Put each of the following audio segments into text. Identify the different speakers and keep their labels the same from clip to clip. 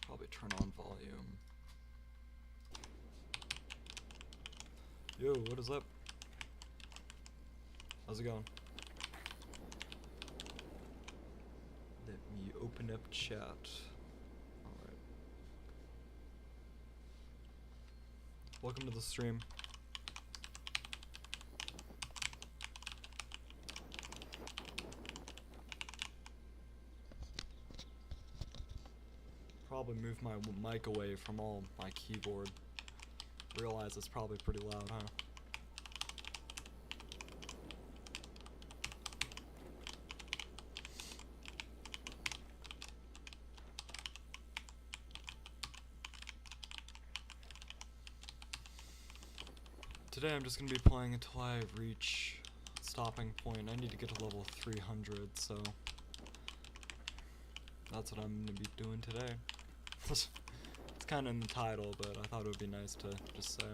Speaker 1: Probably turn on volume. Yo, what is up? How's it going? Let me open up chat. Alright. Welcome to the stream. Probably move my mic away from all my keyboard. Realize it's probably pretty loud, huh? Today I'm just gonna be playing until I reach stopping point. I need to get to level 300, so that's what I'm gonna be doing today. It's kinda in the title, but I thought it would be nice to just say.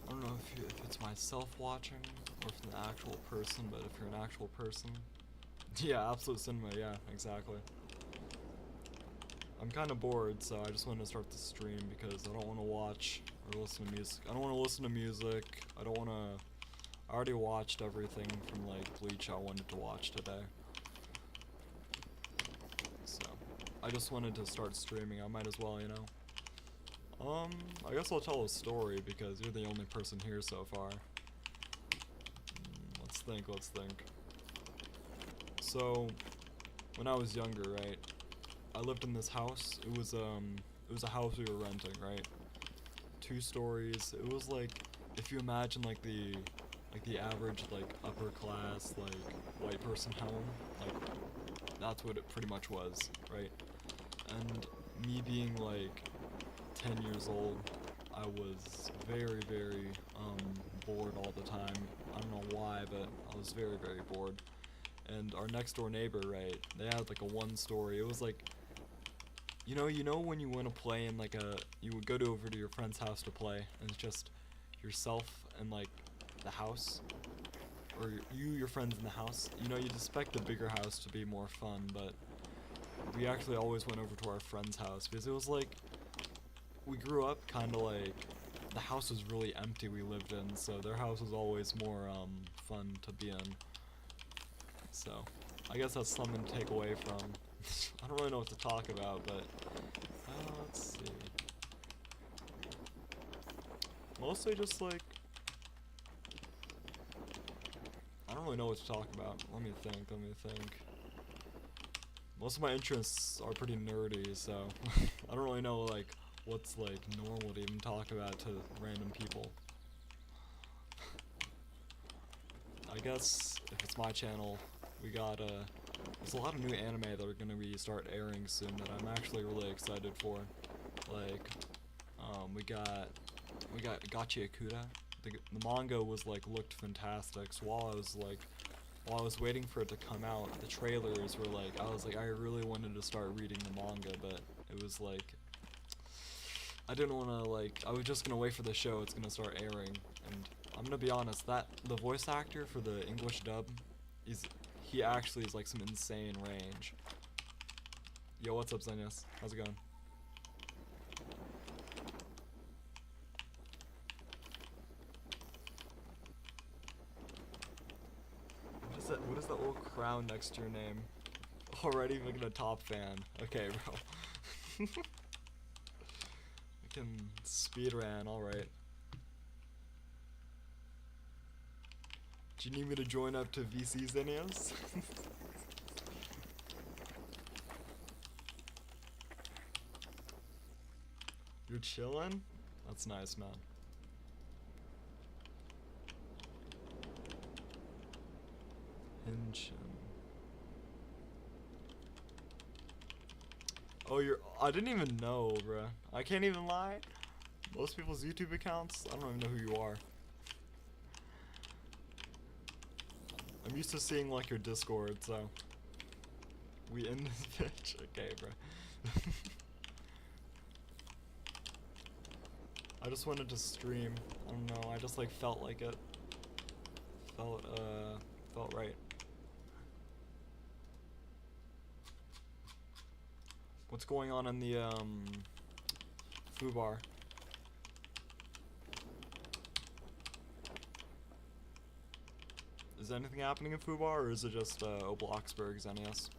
Speaker 1: I don't know if it's myself watching or if it's an actual person, but if you're an actual person, yeah, Absolute Cinema, yeah, exactly. I'm kind of bored, so I just wanted to start the stream because I don't want to watch or listen to music. I don't want to listen to music. I don't want to. I already watched everything from like Bleach I wanted to watch today. So I just wanted to start streaming. I might as well, you know. I guess I'll tell a story because you're the only person here so far. Let's think. So, when I was younger, right, I lived in this house. It was a house we were renting, right? 2 stories. It was like, if you imagine like the average like upper class like white person home, like that's what it pretty much was, right? And me being like 10 years old, I was very, very bored all the time. I don't know why, but I was very, very bored. And our next door neighbor, right, they had like a 1-story. It was like, you know when you want to play in like you would go over to your friend's house to play, and it's just yourself and like the house, or your friends in the house. You know, you'd expect the bigger house to be more fun, but we actually always went over to our friend's house because it was like, we grew up kind of like, the house was really empty we lived in, so their house was always more fun to be in. So I guess that's something to take away from. I don't really know what to talk about, but let's see. Mostly just like, I don't really know what to talk about. Let me think. Most of my interests are pretty nerdy, so I don't really know like what's like normal to even talk about to random people. I guess if it's my channel, we got there's a lot of new anime that are gonna start airing soon that I'm actually really excited for. Like, we got Gachi Akuda. The manga was like looked fantastic. So while I was waiting for it to come out, the trailers were like, I was like, I really wanted to start reading the manga, but it was like, I didn't want to like, I was just gonna wait for the show. It's gonna start airing, and I'm gonna be honest, that the voice actor for the English dub, he actually is like some insane range. Yo, what's up, Xenius? How's it going? What is that little crown next to your name? Already making a top fan. Okay, bro. We can speedrun, alright. Do you need me to join up to VC, Xenius? You're chillin'? That's nice, man. Hinchin. Oh, I didn't even know, bruh. I can't even lie. Most people's YouTube accounts, I don't even know who you are. I'm used to seeing like your Discord, so we in this bitch. Okay, bro. I just wanted to stream. I don't know. I just like felt like it. Felt right. What's going on in the foo bar? Is anything happening in Fubar, or is it just Obloxberg's NES?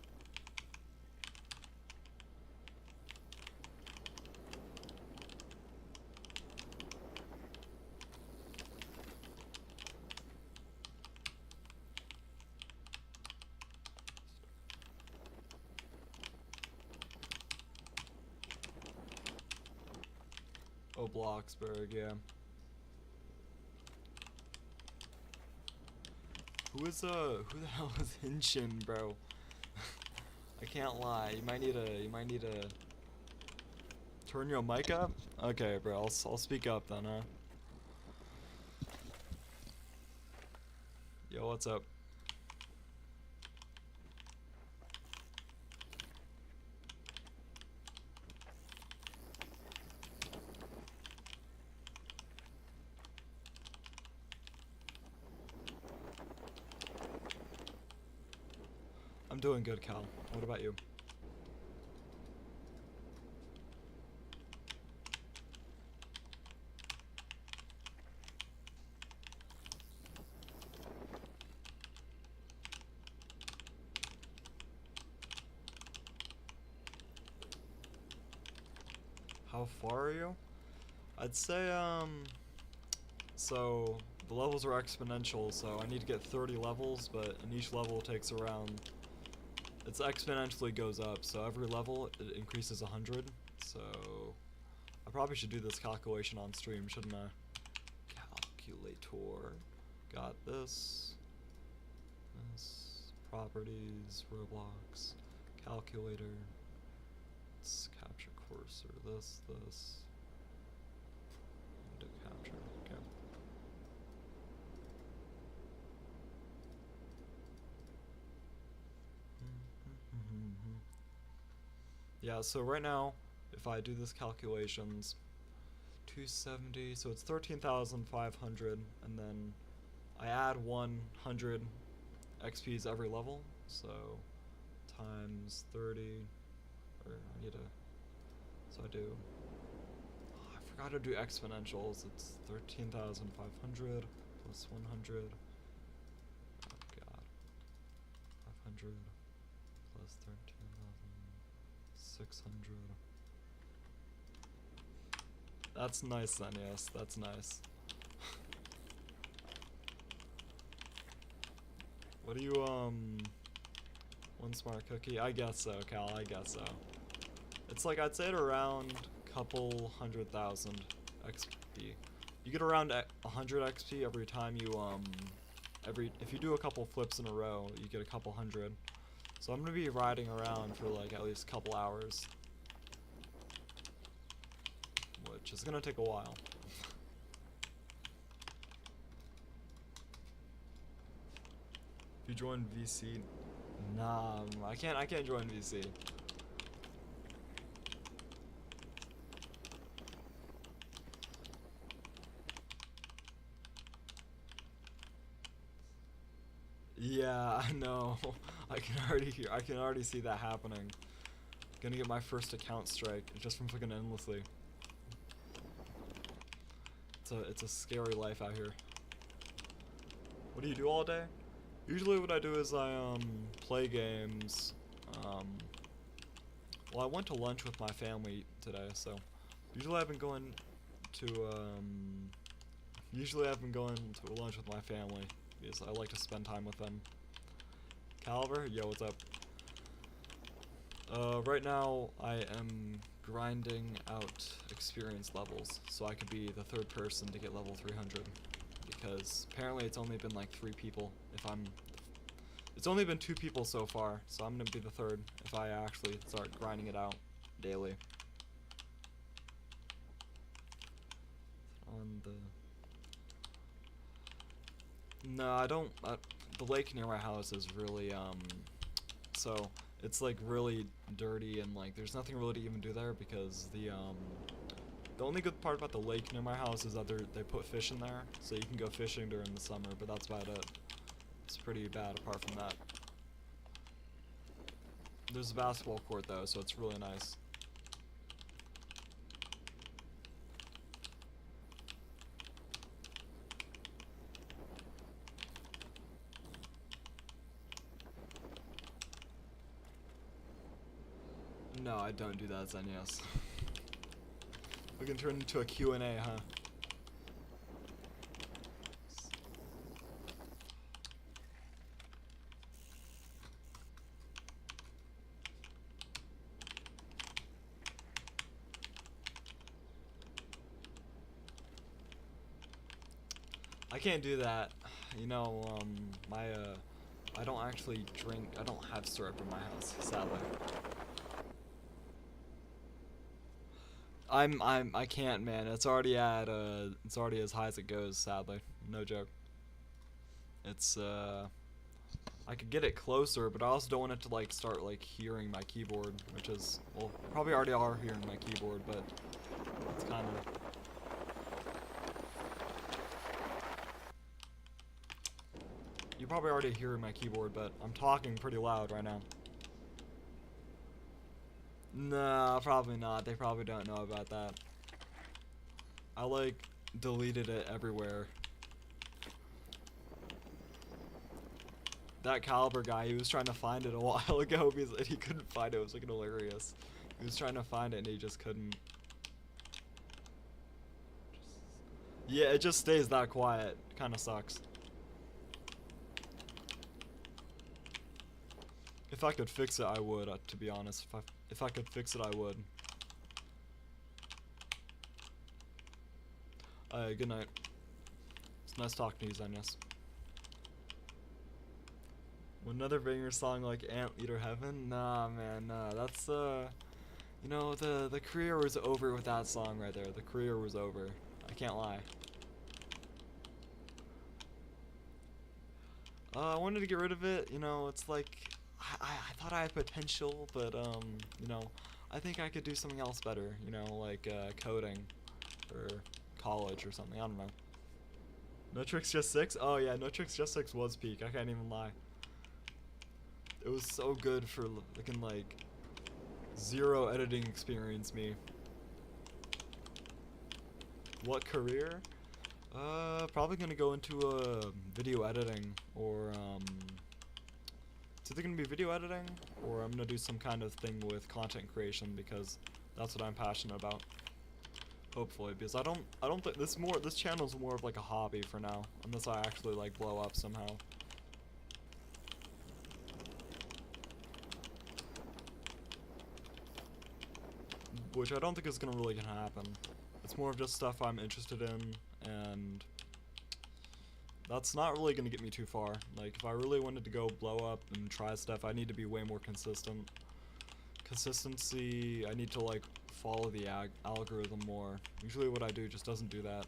Speaker 1: Obloxberg, yeah. Who the hell is Hinchin, bro? I can't lie. You might need to turn your mic up. Okay, bro. I'll speak up then, huh? Yo, what's up? I'm doing good, Cal. What about you? How far are you? I'd say, so the levels are exponential, so I need to get 30 levels, but in each level takes around, it's exponentially goes up, so every level it increases 100, so I probably should do this calculation on stream, shouldn't I? Calculator, got this, properties, Roblox, calculator, let's capture cursor, this, to capture, okay. Yeah, so right now, if I do this calculations, 270, so it's 13,500, and then I add 100 XPs every level, so times 30, or I need to, so I do, oh, I forgot to do exponentials, it's 13,500 plus 100, oh god, 500 plus 13,600. That's nice then, yes, that's nice. What do you, one smart cookie? I guess so, Cal, I guess so. It's like, I'd say at around couple 100,000 XP. You get around 100 XP every time you, if you do a couple flips in a row, you get a couple hundred. So I'm gonna be riding around for like at least a couple hours. Which is gonna take a while. If you join VC, nah, I can't join VC. Yeah, I know. I can already see that happening. Gonna get my first account strike just from fucking endlessly. It's a scary life out here. What do you do all day? Usually what I do is I play games. Well, I went to lunch with my family today, so usually I've been going to lunch with my family because I like to spend time with them. Caliber, yo, what's up? Right now I am grinding out experience levels so I could be the third person to get level 300 because apparently it's only been like 3 people. It's only been 2 people so far, so I'm gonna be the third if I actually start grinding it out daily. On the... No, I don't... the lake near my house is really, so it's like really dirty and like there's nothing really to even do there because the only good part about the lake near my house is that they put fish in there, so you can go fishing during the summer, but that's about it. It's pretty bad apart from that. There's a basketball court though, so it's really nice. No, I don't do that, Xenios. We can turn into a Q&A, huh? I can't do that. You know, I don't actually drink, I don't have syrup in my house, sadly. I can't, man. It's already it's already as high as it goes, sadly. No joke. It's, I could get it closer, but I also don't want it to, like, start, like, hearing my keyboard, which is, well, probably already are hearing my keyboard, but it's kind of... You're probably already hearing my keyboard, but I'm talking pretty loud right now. No, probably not. They probably don't know about that. I, like, deleted it everywhere. That Caliber guy, he was trying to find it a while ago because he couldn't find it. It was looking hilarious. He was trying to find it and he just couldn't. Yeah, it just stays that quiet. Kind of sucks. If I could fix it, I would, to be honest. If I could fix it, I would. Good night. It's nice talking to you, Xenios. Another banger song like Anteater Heaven? Nah, man, nah. That's, you know, the career was over with that song right there. The career was over. I can't lie. I wanted to get rid of it, you know, it's like... I thought I had potential, but, you know, I think I could do something else better, you know, like, coding, or college or something, I don't know. No Tricks Just 6? Oh yeah, No Tricks Just 6 was peak, I can't even lie. It was so good for looking like, 0 editing experience me. What career? Probably gonna go into, video editing, or, it's either gonna be video editing, or I'm gonna do some kind of thing with content creation because that's what I'm passionate about. Hopefully, because I don't think this channel's more of like a hobby for now, unless I actually like blow up somehow. Which I don't think is really gonna happen. It's more of just stuff I'm interested in, and that's not really gonna get me too far. Like, if I really wanted to go blow up and try stuff, I need to be way more consistent. Consistency, I need to, like, follow the algorithm more. Usually what I do just doesn't do that.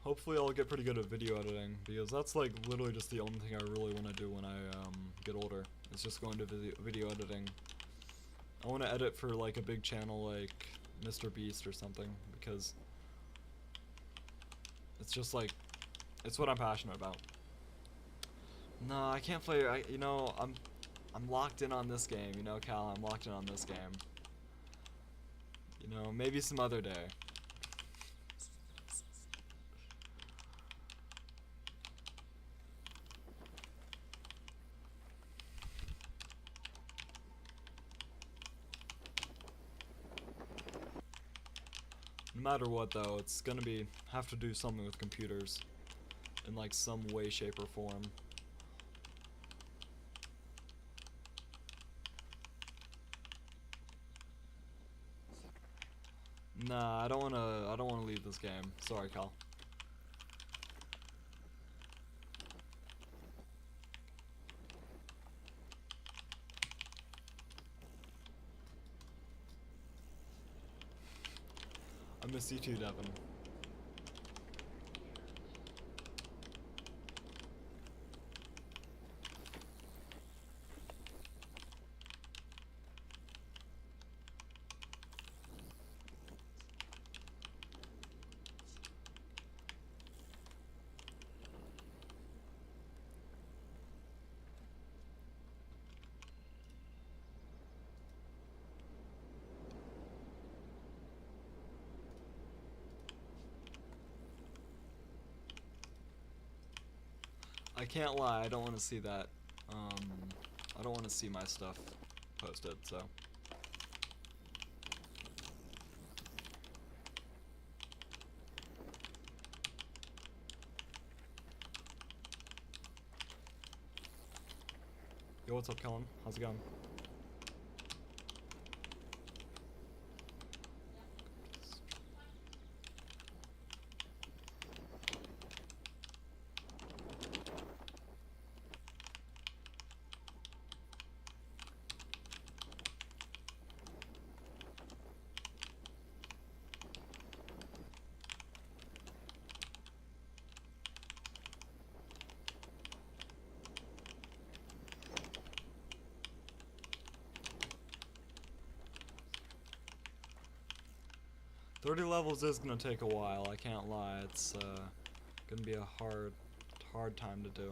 Speaker 1: Hopefully I'll get pretty good at video editing, because that's, like, literally just the only thing I really want to do when I, get older. It's just going to video editing. I want to edit for like a big channel like Mr. Beast or something, because it's just like, it's what I'm passionate about. No, I can't play, you know, I'm locked in on this game, you know, Cal, I'm locked in on this game. You know, maybe some other day. No matter what though, it's gonna have to do something with computers in like some way, shape, or form. Nah, I don't wanna. I don't wanna leave this game. Sorry, Cal. I miss you too, Devin. I can't lie. I don't want to see that. I don't want to see my stuff posted. So. Yo, what's up, Kellen? How's it going? 30 levels is gonna take a while, I can't lie. It's gonna be a hard time to do.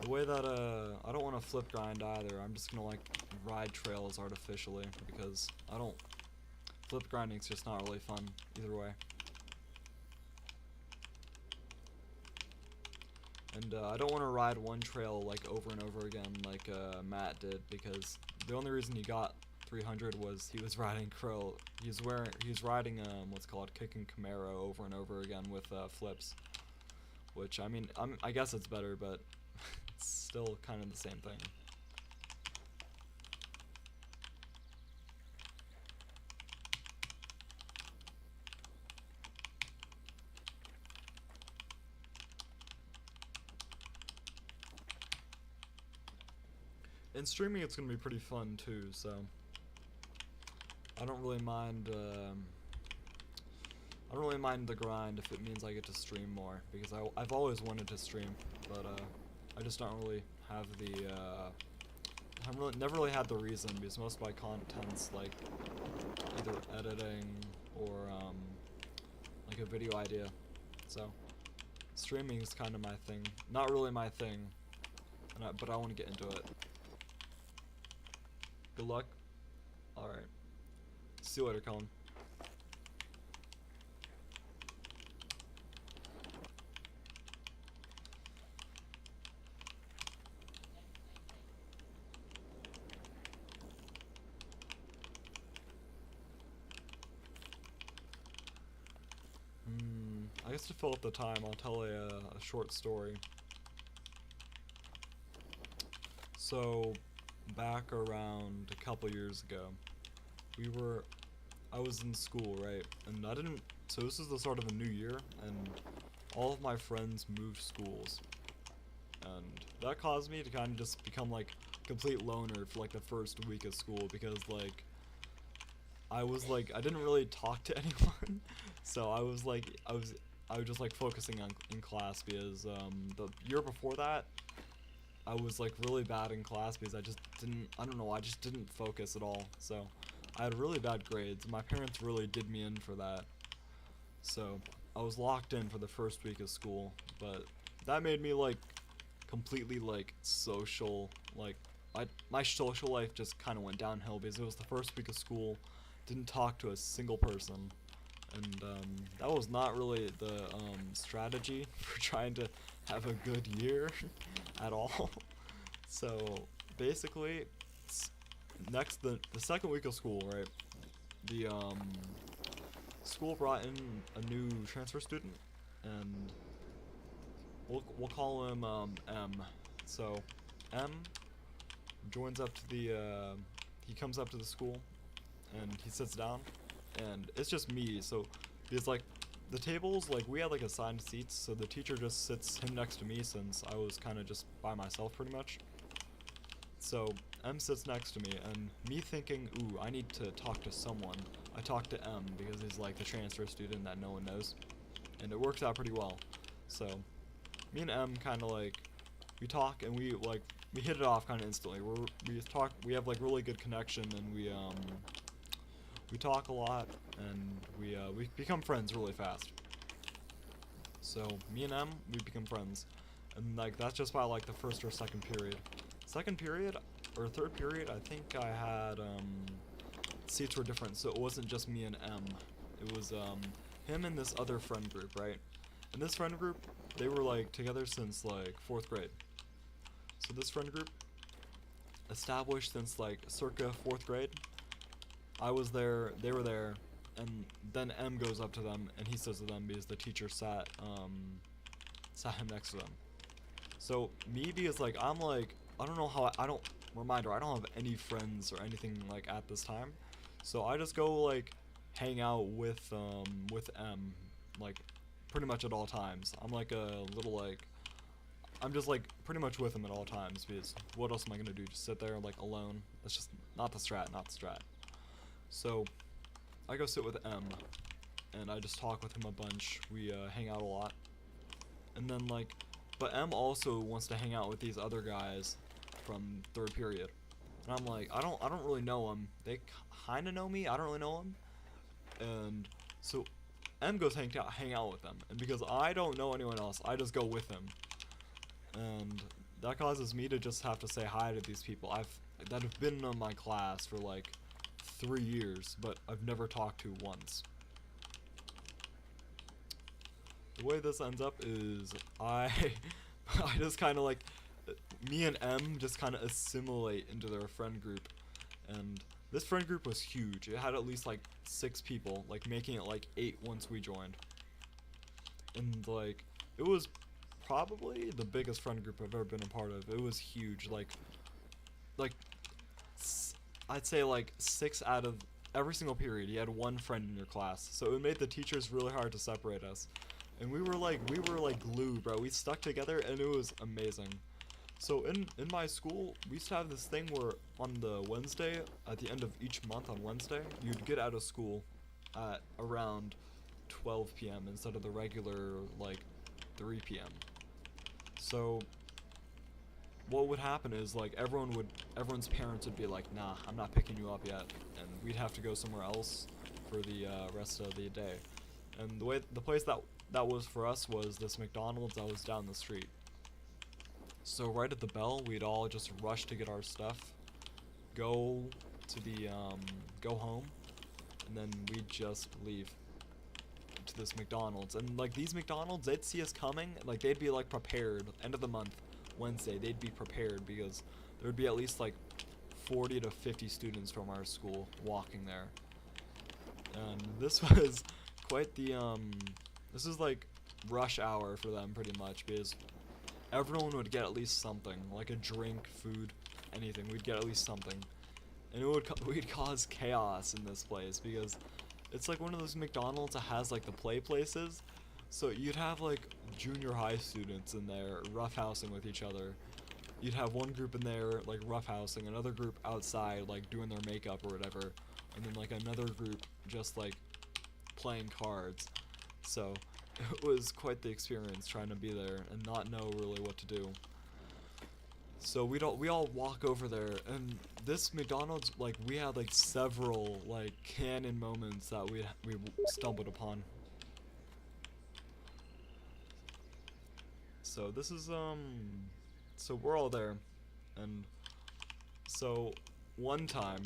Speaker 1: The way that I don't want to flip grind either. I'm just gonna like ride trails artificially because I don't flip grinding's just not really fun either way. And I don't want to ride one trail like over and over again like Matt did, because the only reason he got 300 was he was riding Crow. He was riding what's called kicking Camaro over and over again with flips, which I mean I guess it's better, but it's still kind of the same thing. In streaming, it's gonna be pretty fun too, so I don't really mind. I don't really mind the grind if it means I get to stream more, because I've always wanted to stream, but I just don't really have the. Never really had the reason, because most of my content's like either editing or like a video idea, so streaming is kind of my thing. Not really my thing, but I want to get into it. Good luck. Alright. See you later, Colin. I guess to fill up the time, I'll tell a short story. So, back around a couple years ago, I was in school, right? And so this is the start of a new year, and all of my friends moved schools. And that caused me to kind of just become like complete loner for like the first week of school, because like, I didn't really talk to anyone. So I was just like focusing in class, because the year before that, I was like really bad in class because I don't know, I just didn't focus at all. So I had really bad grades. My parents really did me in for that. So I was locked in for the first week of school, but that made me like completely like social, like my social life just kind of went downhill because it was the first week of school, didn't talk to a single person. And that was not really the strategy for trying to have a good year at all. So basically, the second week of school, right? The school brought in a new transfer student, and we'll call him M. So M joins up to the he comes up to the school, and he sits down. and it's just me. So because like the tables, like we had like assigned seats, so the teacher just sits him next to me since I was kind of just by myself pretty much. So M sits next to me, and me thinking, ooh, I need to talk to someone. I talk to M because he's like the transfer student that no one knows, and it works out pretty well. So me and M kind of like we talk, and we hit it off kind of instantly. We have like really good connection, and we talk a lot, and we become friends really fast. So me and M, we become friends, and like that's just by like the first or second period. Second period or third period, I think I had seats were different, so it wasn't just me and M. It was him and this other friend group, right? And this friend group, they were like together since like 4th grade. So this friend group established since like circa 4th grade. I was there, they were there, and then M goes up to them and he says to them because the teacher sat him next to them. So me, because like I'm like I don't know how I don't reminder I don't have any friends or anything like at this time, so I just go like hang out with M like pretty much at all times. I'm like a little like I'm just like pretty much with him at all times because what else am I gonna do? Just sit there like alone? That's just not the strat, not the strat. So I go sit with M and I just talk with him a bunch. We hang out a lot, and then like, but M also wants to hang out with these other guys from 3rd period, and I'm like, I don't really know them. They kind of know me. I don't really know them, and so M goes hang out with them, and because I don't know anyone else, I just go with him, and that causes me to just have to say hi to these people that have been in my class for like 3 years, but I've never talked to once. The way this ends up is I just kind of like, me and M just kind of assimilate into their friend group, and this friend group was huge. It had at least like 6 people, like making it like 8 once we joined, and like it was probably the biggest friend group I've ever been a part of. It was huge. Like I'd say like 6 out of every single period you had one friend in your class, so it made the teachers really hard to separate us, and we were like glue, bro. We stuck together and it was amazing. So in my school, we used to have this thing where on the Wednesday, at the end of each month on Wednesday, you'd get out of school at around 12 p.m. instead of the regular like 3 p.m. So what would happen is like everyone's parents would be like, nah, I'm not picking you up yet, and we'd have to go somewhere else for the rest of the day. And the place that was for us was this McDonald's that was down the street. So right at the bell, we'd all just rush to get our stuff, go home, and then we'd just leave to this McDonald's. And like these McDonald's, they'd see us coming, like they'd be like prepared. End of the month, Wednesday, they'd be prepared because there would be at least like 40 to 50 students from our school walking there. And this was quite the this is like rush hour for them pretty much, because everyone would get at least something, like a drink, food, anything. We'd get at least something, and we'd cause chaos in this place because it's like one of those McDonald's that has like the play places. So you'd have like junior high students in there roughhousing with each other. You'd have one group in there like roughhousing, another group outside like doing their makeup or whatever, and then like another group just like playing cards. So it was quite the experience trying to be there and not know really what to do. So we all walk over there, and this McDonald's, like we had like several like canon moments that we stumbled upon. So this is so we're all there, and so one time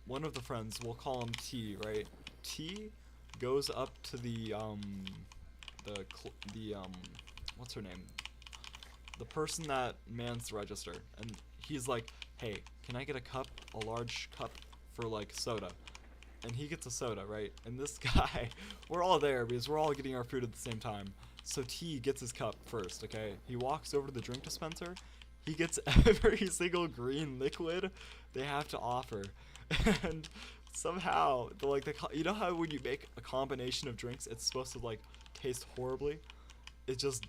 Speaker 1: one of the friends, we'll call him T, right? T goes up to the what's her name? The person that mans the register, and he's like, "Hey, can I get a large cup for like soda?" And he gets a soda, right? And this guy, we're all there because we're all getting our food at the same time. So T gets his cup first, okay? He walks over to the drink dispenser. He gets every single green liquid they have to offer. And somehow you know how when you make a combination of drinks, it's supposed to like taste horribly. It just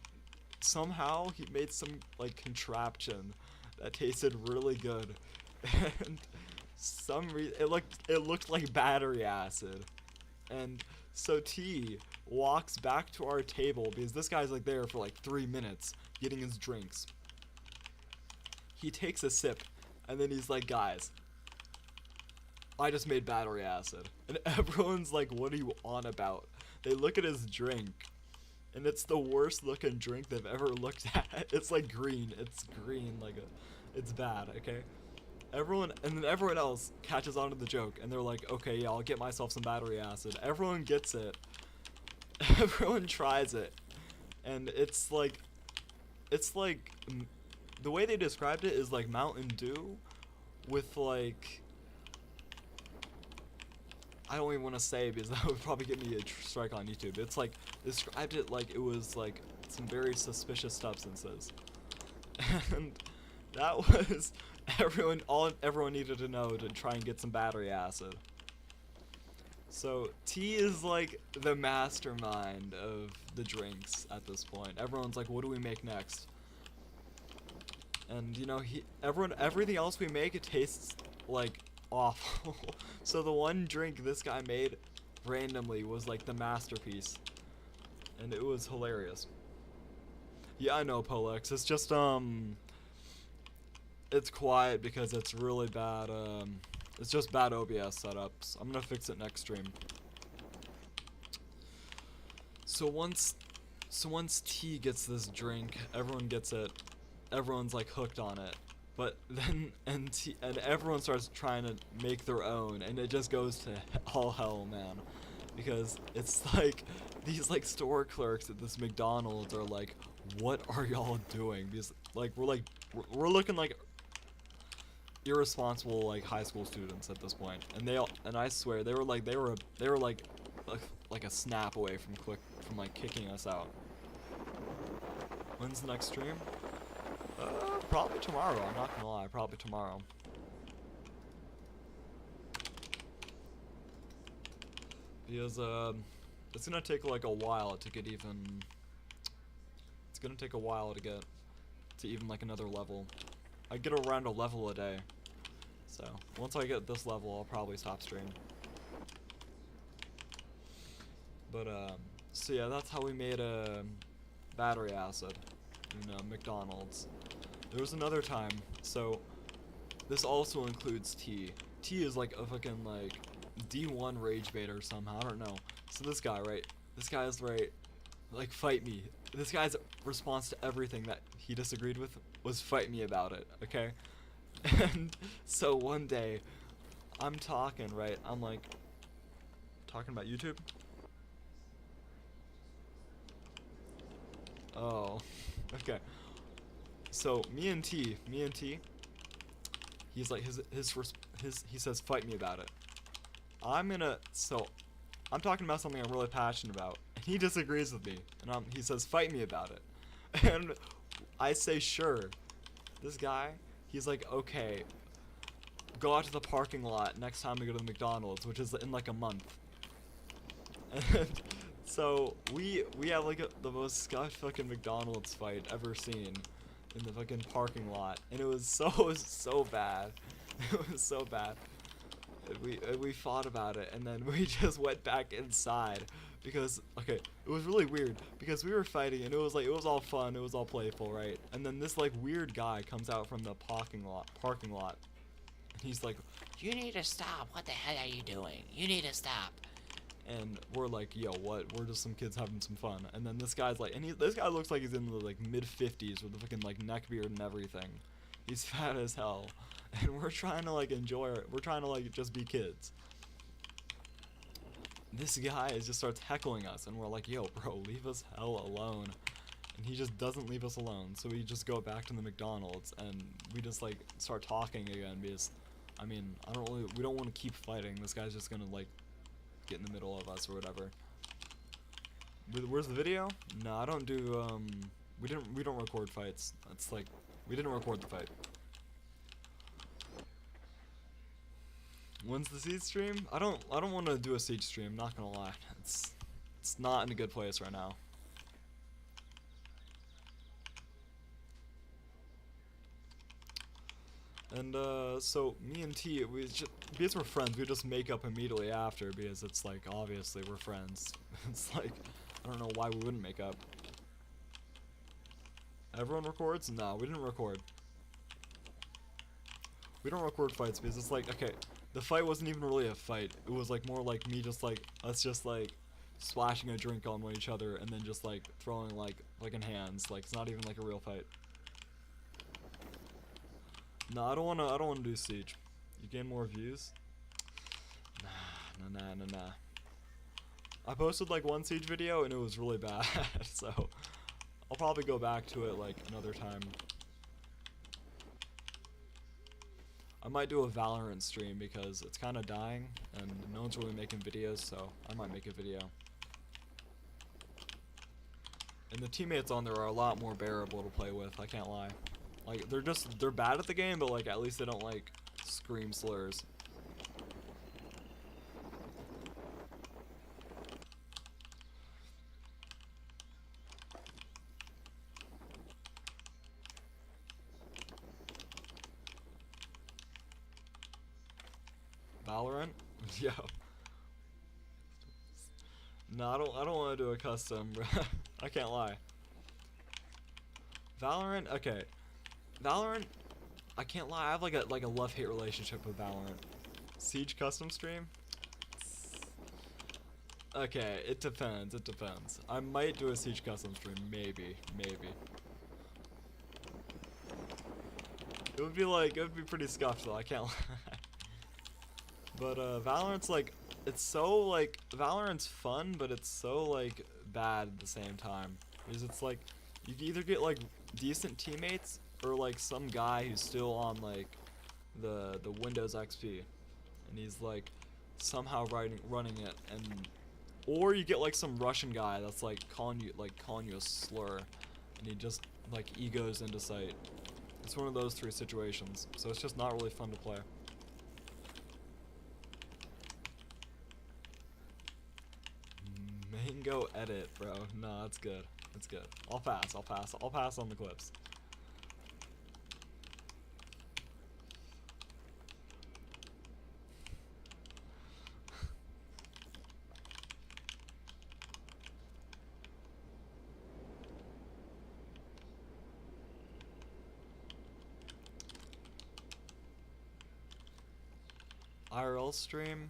Speaker 1: somehow he made some like contraption that tasted really good, and it looked like battery acid, and so T walks back to our table because this guy's like there for like 3 minutes getting his drinks. He takes a sip, and then he's like, guys, I just made battery acid. And everyone's like, what are you on about? They look at his drink, and it's the worst looking drink they've ever looked at. It's like green. It's green, it's bad, okay? And then everyone else catches on to the joke, and they're like, okay, yeah, I'll get myself some battery acid. Everyone gets it. Everyone tries it. And it's like, the way they described it is like Mountain Dew with like, I don't even want to say because that would probably get me a strike on YouTube. It's like, described it like it was like some very suspicious substances. And that was everyone needed to know to try and get some battery acid. So T is like the mastermind of the drinks at this point. Everyone's like, what do we make next? And you know, everything else we make, it tastes like awful. So the one drink this guy made randomly was like the masterpiece, and it was hilarious. Yeah, I know, Polex. It's just it's quiet because it's really bad. It's just bad OBS setups. I'm gonna fix it next stream. So once T gets this drink, everyone gets it. Everyone's like hooked on it. But then and everyone starts trying to make their own, and it just goes to all hell, man. Because it's like these like store clerks at this McDonald's are like, what are y'all doing? Because like we're looking like irresponsible like high school students at this point, and I swear they were like a snap away from like kicking us out. When's the next stream? Probably tomorrow. I'm not gonna lie, probably tomorrow. Because it's gonna take like a while to get even. It's gonna take a while to get to even like another level. I get around a level a day. So once I get this level, I'll probably stop streaming. But so yeah, that's how we made a battery acid in McDonald's. There was another time. So this also includes T. T is like a fucking like D1 rage baiter somehow. I don't know. So this guy, right? This guy's right. Like, fight me. This guy's response to everything that he disagreed with was fight me about it, okay? And so one day, I'm talking, right? I'm like, talking about YouTube? Oh, okay. So me and T, he's like he says fight me about it. I'm talking about something I'm really passionate about, and he disagrees with me, and he says fight me about it, and I say sure. This guy, he's like, okay, go out to the parking lot next time we go to the McDonald's, which is in like a month. And so we have like the most scuffed fucking McDonald's fight ever seen in the fucking parking lot, and it was so bad. It was so bad. We fought about it, and then we just went back inside because it was really weird because we were fighting, and it was all fun, it was all playful, right? And then this like weird guy comes out from the parking lot, and he's like, "You need to stop. What the hell are you doing? You need to stop." And we're like, yo, what? We're just some kids having some fun. And then this guy's like, this guy looks like he's in the like mid-50s with the fucking like neck beard and everything. He's fat as hell. And we're trying to like enjoy it. We're trying to like just be kids. This guy just starts heckling us, and we're like, yo, bro, leave us hell alone. And he just doesn't leave us alone. So we just go back to the McDonald's, and we just like start talking again because, I mean, we don't want to keep fighting. This guy's just gonna like get in the middle of us or whatever. Where's the video? No, I don't do we don't record fights. That's like, we didn't record the fight. When's the Siege stream? I don't want to do a Siege stream, not gonna lie. It's not in a good place right now. And so me and T, because we're friends, we just make up immediately after, because it's like, obviously we're friends. It's like, I don't know why we wouldn't make up. Everyone records? No, we didn't record. We don't record fights because it's like, okay, the fight wasn't even really a fight. It was like more like me just like, us just like splashing a drink on each other and then just like throwing like in hands. Like, it's not even like a real fight. No, I don't wanna do Siege. You gain more views? Nah. I posted like one Siege video and it was really bad, so I'll probably go back to it like another time. I might do a Valorant stream because it's kind of dying and no one's really making videos, so I might make a video. And the teammates on there are a lot more bearable to play with, I can't lie. Like, they're bad at the game, but like at least they don't like scream slurs. Valorant? Yo. No, I don't want to do a custom, bro. I can't lie. Valorant, okay. Valorant, I can't lie. I have like a love-hate relationship with Valorant. Siege custom stream? Okay, it depends. It depends. I might do a Siege custom stream, maybe. It would be pretty scuffed though. I can't lie. But Valorant's like, it's so like, Valorant's fun, but it's so like bad at the same time. Because it's like, you can either get like decent teammates or like some guy who's still on like the Windows XP, and he's like somehow running it, and or you get like some Russian guy that's like calling you a slur, and he just like egos into sight. It's one of those three situations, so it's just not really fun to play. Mango edit, bro. No, that's good. That's good. I'll pass on the clips. IRL stream?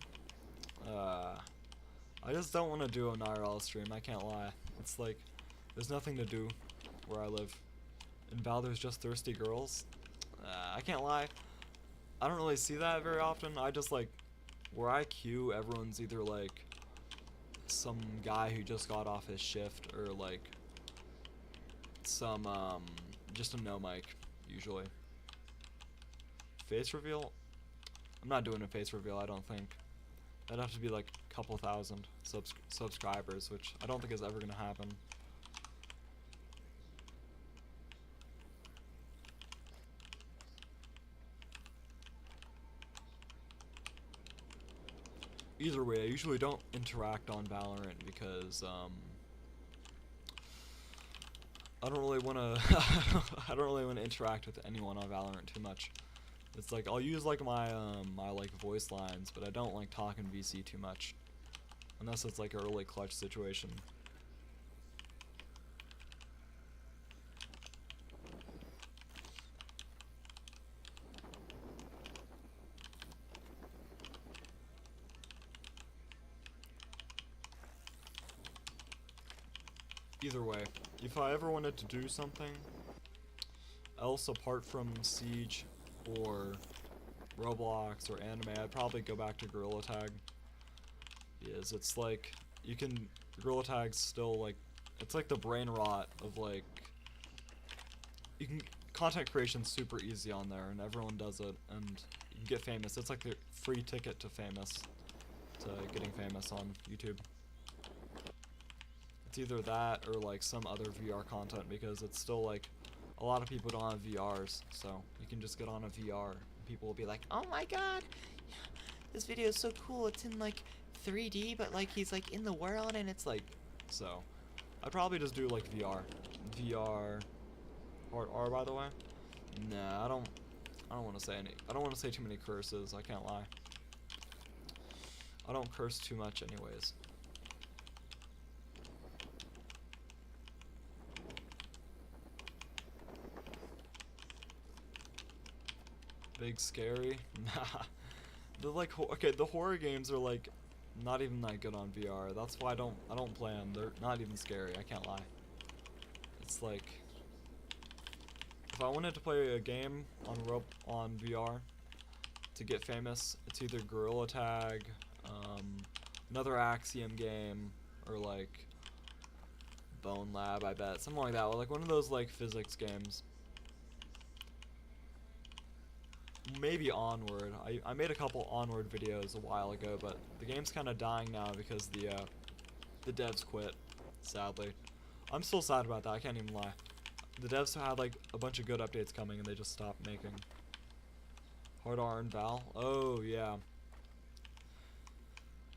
Speaker 1: I just don't want to do an IRL stream, I can't lie. It's like, there's nothing to do where I live. In Val, there's just thirsty girls. I can't lie. I don't really see that very often. I just like, where I queue, everyone's either like some guy who just got off his shift or like some, just a no mic, usually. Face reveal? I'm not doing a face reveal, I don't think. That'd have to be like a couple thousand subscribers, which I don't think is ever gonna happen. Either way, I usually don't interact on Valorant because I don't really want to I don't really want to interact with anyone on Valorant too much. It's like I'll use like my my like voice lines, but I don't like talking VC too much, unless it's like a really clutch situation. Either way, if I ever wanted to do something else apart from Siege or Roblox or anime, I'd probably go back to Gorilla Tag. Because it's like, you can, Gorilla Tag's still like, it's like the brain rot of like, you can, content creation's super easy on there and everyone does it and you can get famous. It's like the free ticket to getting famous on YouTube. It's either that or like some other VR content, because it's still like, a lot of people don't have VRs, so you can just get on a VR and people will be like, oh my god, this video is so cool. It's in like 3D, but like he's like in the world, and it's like, so I'd probably just do like VR, hard R, by the way. Nah, I don't want to say any. I don't want to say too many curses. I can't lie. I don't curse too much, anyways. Big scary? Nah. They're like okay. The horror games are like not even that good on VR. That's why I don't play them. They're not even scary. I can't lie. It's like, if I wanted to play a game on VR to get famous, it's either Gorilla Tag, another Axiom game, or like Bone Lab, I bet, something like that. Like one of those like physics games. Maybe Onward. I made a couple Onward videos a while ago, but the game's kind of dying now because the devs quit, sadly. I'm still sad about that, I can't even lie. The devs had like a bunch of good updates coming and they just stopped making. Hard R and Val? Oh, yeah.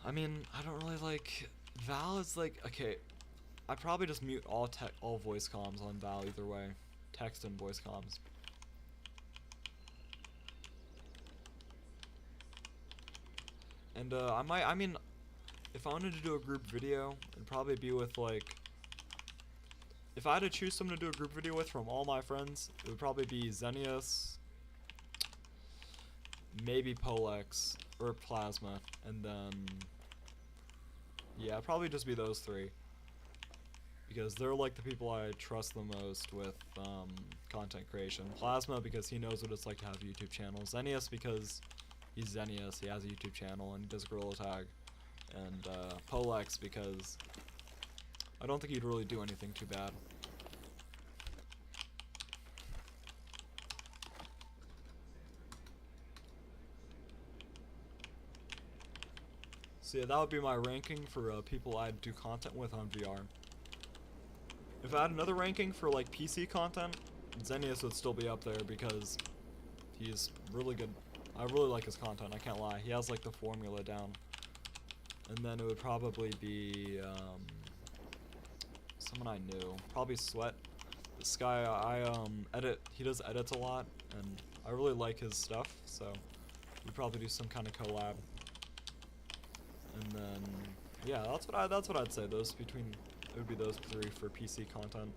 Speaker 1: I mean, I don't really like... Val is like... Okay, I'd probably just mute all voice comms on Val either way. Text and voice comms. And I mean, if I wanted to do a group video, it'd probably be with like, if I had to choose someone to do a group video with from all my friends, it would probably be Xenius, maybe Polex, or Plasma, and then, yeah, it'd probably just be those three. Because they're like the people I trust the most with content creation. Plasma because he knows what it's like to have a YouTube channel. Xenius because he's Xenius, he has a YouTube channel and he does Gorilla Tag. And Polex because I don't think he'd really do anything too bad. So yeah, that would be my ranking for people I'd do content with on VR. If I had another ranking for like PC content, Xenius would still be up there because he's really good. I really like his content, I can't lie. He has like the formula down. And then it would probably be someone I knew. Probably Sweat. This guy he does edits a lot and I really like his stuff, so we'd probably do some kind of collab. And then yeah, that's what I'd say. It would be those three for PC content.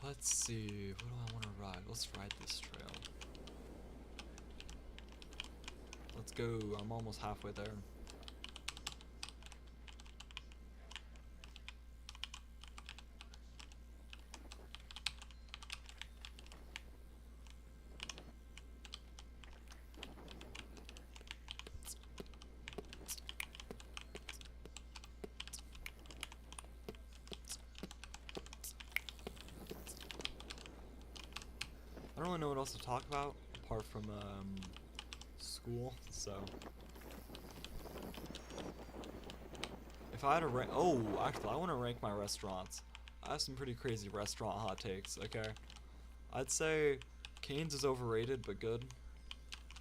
Speaker 1: Let's see, what do I want to ride? Let's ride this trail. Let's go, I'm almost halfway there. I don't really know what else to talk about apart from school, so if I had to rank, actually I want to rank my restaurants. I have some pretty crazy restaurant hot takes, okay? I'd say Cane's is overrated but good.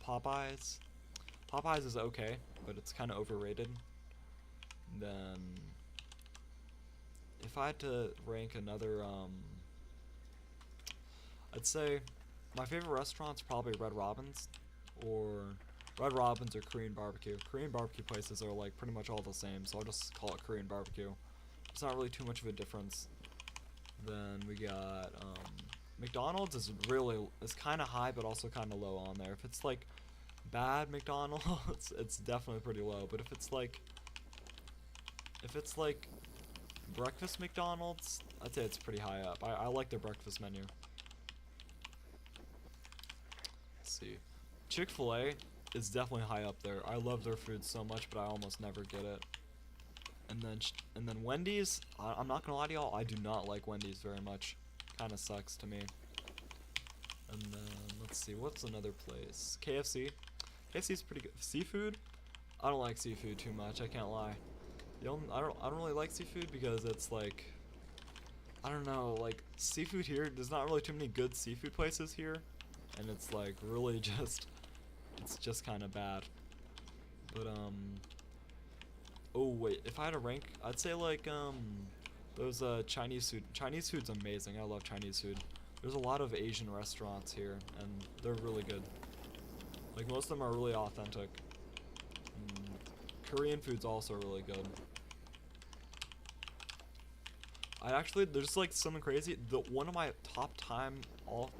Speaker 1: Popeyes is okay, but it's kind of overrated. Then if I had to rank another I'd say my favorite restaurant's probably Red Robin's, or Red Robin's or Korean barbecue. Korean barbecue places are like pretty much all the same, so I'll just call it Korean barbecue. It's not really too much of a difference. Then we got McDonald's is kind of high but also kind of low on there. If it's like bad McDonald's, it's definitely pretty low. But if it's like breakfast McDonald's, I'd say it's pretty high up. I like their breakfast menu. See, Chick-fil-A is definitely high up there. I love their food so much, but I almost never get it. And then Wendy's, I'm not gonna lie to y'all, I do not like Wendy's very much. Kind of sucks to me. And then let's see, what's another place? KFC. KFC's pretty good. Seafood? I don't like seafood too much. I can't lie. I don't really like seafood because it's like, I don't know, like seafood here. There's not really too many good seafood places here, and it's like really just, it's just kind of bad. But oh wait, if I had to rank, I'd say like those Chinese food. Chinese food's amazing. I love Chinese food. There's a lot of Asian restaurants here, and they're really good. Like most of them are really authentic. Korean food's also really good. There's like something crazy. One of my top time all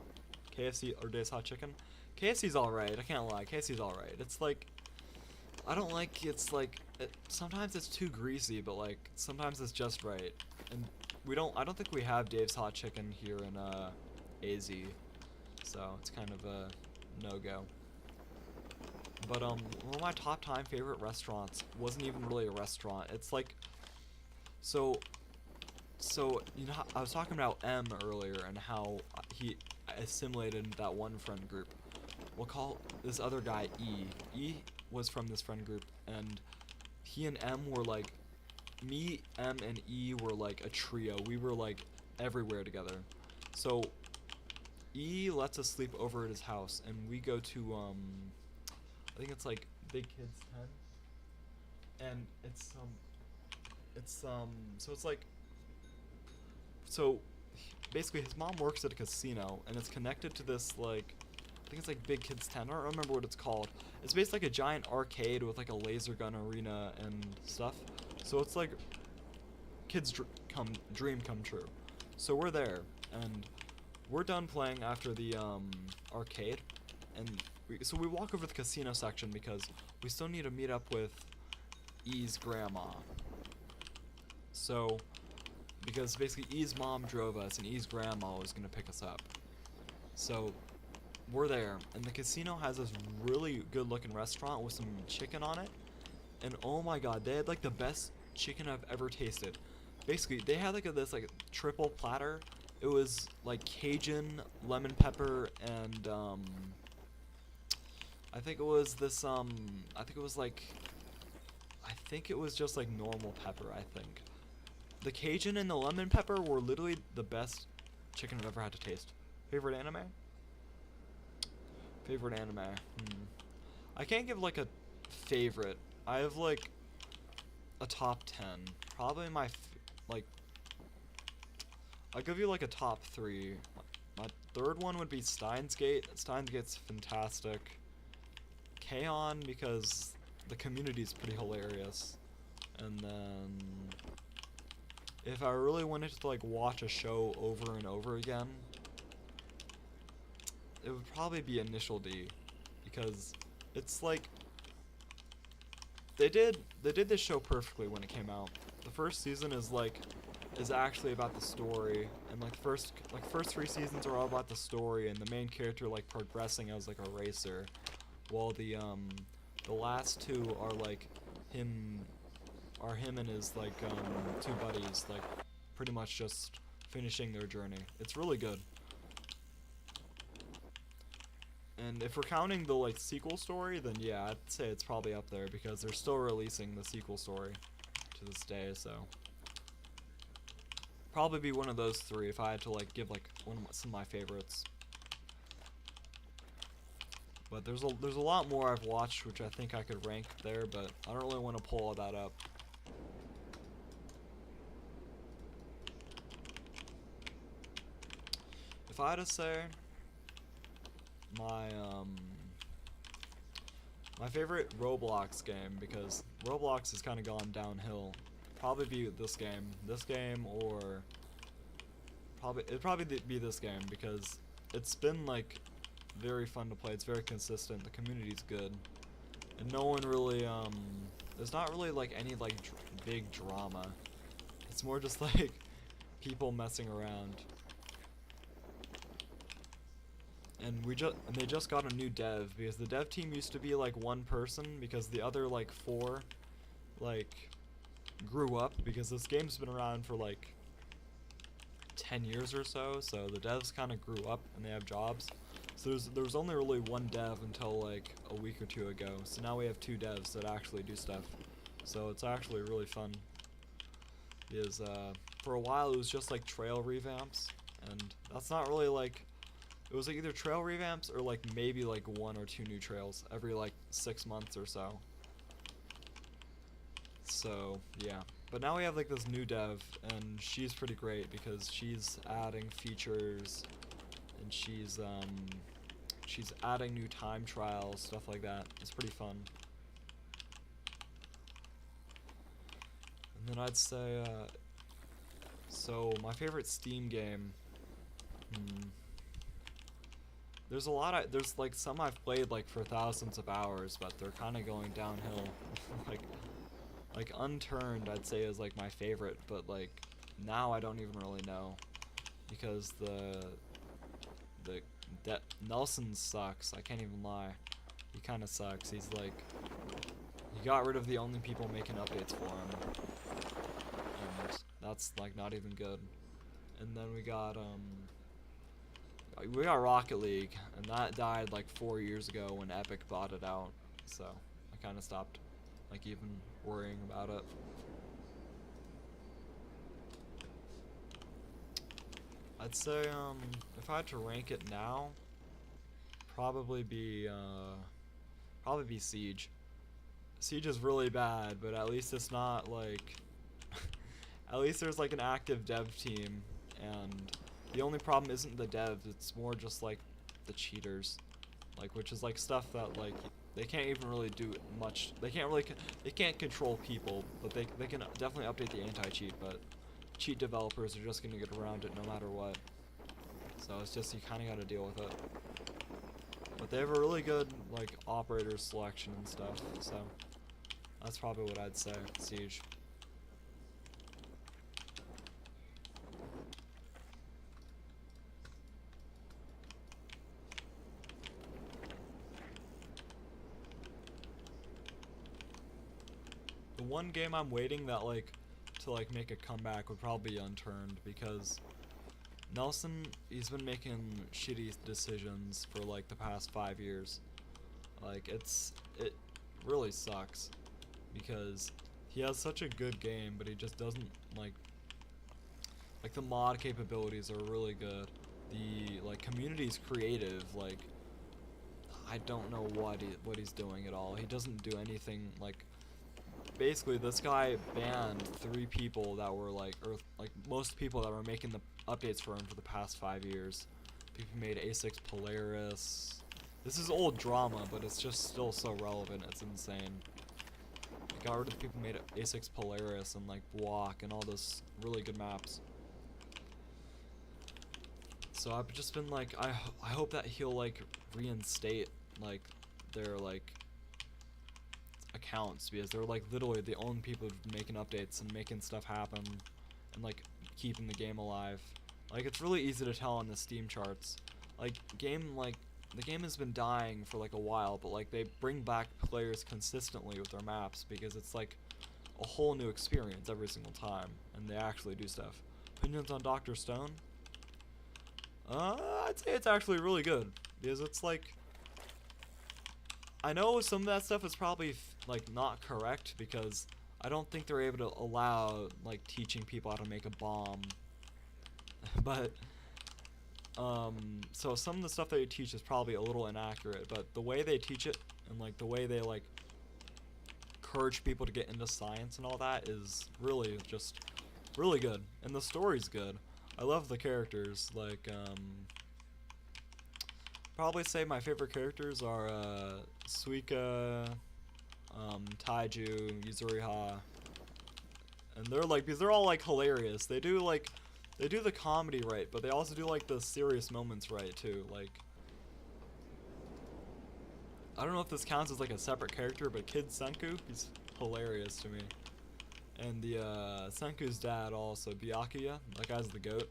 Speaker 1: KFC or Dave's Hot Chicken. KFC's alright. I can't lie. KFC's alright. It's like, I don't like. It's like sometimes it's too greasy, but like sometimes it's just right. And I don't think we have Dave's Hot Chicken here in AZ, so it's kind of a no-go. But one of my top time favorite restaurants wasn't even really a restaurant. It's like, so you know how, I was talking about M earlier and how he assimilated into that one friend group. We'll call this other guy E. E was from this friend group, and he and M were like, me, M, and E were like a trio. We were like everywhere together. So E lets us sleep over at his house, and we go to I think it's like Big Kids 10, and so it's like, so basically his mom works at a casino, and it's connected to this like, I think it's like Big Kids 10. I don't remember what it's called. It's basically like a giant arcade with like a laser gun arena and stuff. So it's like kids' dream come true. So we're there, and we're done playing after the arcade, and so we walk over to the casino section because we still need to meet up with E's grandma. So, because basically E's mom drove us and E's grandma was gonna pick us up. So, we're there, and the casino has this really good looking restaurant with some chicken on it. And oh my god, they had like the best chicken I've ever tasted. Basically, they had like this like triple platter. It was like Cajun, lemon pepper, and I think it was this I think it was just like normal pepper, I think. The Cajun and the lemon pepper were literally the best chicken I've ever had to taste. Favorite anime? Favorite anime. I can't give like a favorite. I have like a top 10. Probably I'll give you like a top 3. My third one would be Steins Gate. Steins Gate's fantastic. K-On! Because the community's pretty hilarious. And then if I really wanted to like watch a show over and over again, it would probably be Initial D, because it's like they did this show perfectly when it came out. The first season is actually about the story, and like first 3 seasons are all about the story and the main character like progressing as like a racer, while the last 2 are like him and his like 2 buddies like pretty much just finishing their journey. It's really good. And if we're counting the like sequel story, then yeah, I'd say it's probably up there because they're still releasing the sequel story to this day, so probably be one of those 3 if I had to like give like some of my favorites. But there's a lot more I've watched which I think I could rank there, but I don't really want to pull all that up. If I had to say my favorite Roblox game, because Roblox has kind of gone downhill, probably be this game, or it'd probably be this game because it's been like very fun to play. It's very consistent. The community's good, and no one really there's not really like any like big drama. It's more just like people messing around. And they just got a new dev, because the dev team used to be like 1 person, because the other like 4 like grew up, because this game's been around for like 10 years or so the devs kind of grew up and they have jobs. So there was only really one dev until like a week or two ago. So now we have two devs that actually do stuff. So it's actually really fun. Because for a while it was just like trail revamps, and that's not really like, it was like either trail revamps or like maybe like one or two new trails every like 6 months or so. So yeah, but now we have like this new dev, and she's pretty great because she's adding features, and she's adding new time trials, stuff like that. It's pretty fun. And then I'd say, so my favorite Steam game, there's a lot of, there's like some I've played like for thousands of hours, but they're kind of going downhill. like Unturned I'd say is like my favorite, but like now I don't even really know, because Nelson sucks. I can't even lie. He kind of sucks. He's like, he got rid of the only people making updates for him, and that's like not even good. And then we got Rocket League, and that died like 4 years ago when Epic bought it out. So I kind of stopped like even worrying about it. I'd say if I had to rank it now, probably be Siege. Siege is really bad, but at least it's not like at least there's like an active dev team, and the only problem isn't the devs, it's more just like the cheaters, like, which is like stuff that like they can't even really do much. They can't control people, but they can definitely update the anti-cheat, but cheat developers are just gonna get around it no matter what. So it's just, you kind of got to deal with it. But they have a really good like operator selection and stuff, so that's probably what I'd say. Siege. The one game I'm waiting that like to like make a comeback would probably be Unturned, because Nelson, he's been making shitty decisions for like the past 5 years. Like it really sucks, because he has such a good game, but he just doesn't like the mod capabilities are really good. The like community's creative. Like, I don't know what he's doing at all. He doesn't do anything. Like, basically this guy banned 3 people that were like, or like most people that were making the updates for him for the past 5 years. People made A6 Polaris. This is old drama, but it's just still so relevant. It's insane. He got rid of the people who made A6 Polaris and like Block and all those really good maps. So I've just been like, I hope that he'll like reinstate like their like accounts, because they're like literally the only people who've been making updates and making stuff happen and like keeping the game alive. Like, it's really easy to tell on the Steam charts. Like the game has been dying for like a while, but like they bring back players consistently with their maps, because it's like a whole new experience every single time, and they actually do stuff. Opinions on Dr. Stone? I'd say it's actually really good, because it's like, I know some of that stuff is probably like not correct, because I don't think they're able to allow like teaching people how to make a bomb. But so some of the stuff that you teach is probably a little inaccurate, but the way they teach it and like the way they like encourage people to get into science and all that is really just really good, and the story's good. I love the characters. Like probably say my favorite characters are Suika, Taiju, Yuzuriha, and they're like, because they're all like hilarious. They do the comedy right, but they also do like the serious moments right too. Like, I don't know if this counts as like a separate character, but Kid Senku, he's hilarious to me. And the Senku's dad also, Byakuya, that guy's the GOAT.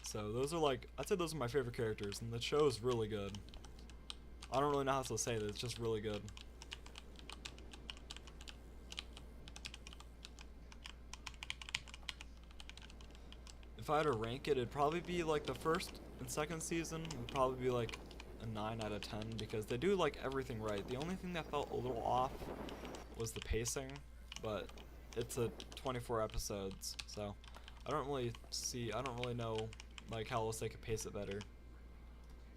Speaker 1: So those are like, I'd say those are my favorite characters, and the show's really good. I don't really know how to say this, it's just really good. if I had to rank it, it'd probably be like the first and second season would probably be like a 9 out of 10 because they do like everything right. The only thing that felt a little off was the pacing, but it's a 24 episodes, so I don't really know like how else they could pace it better.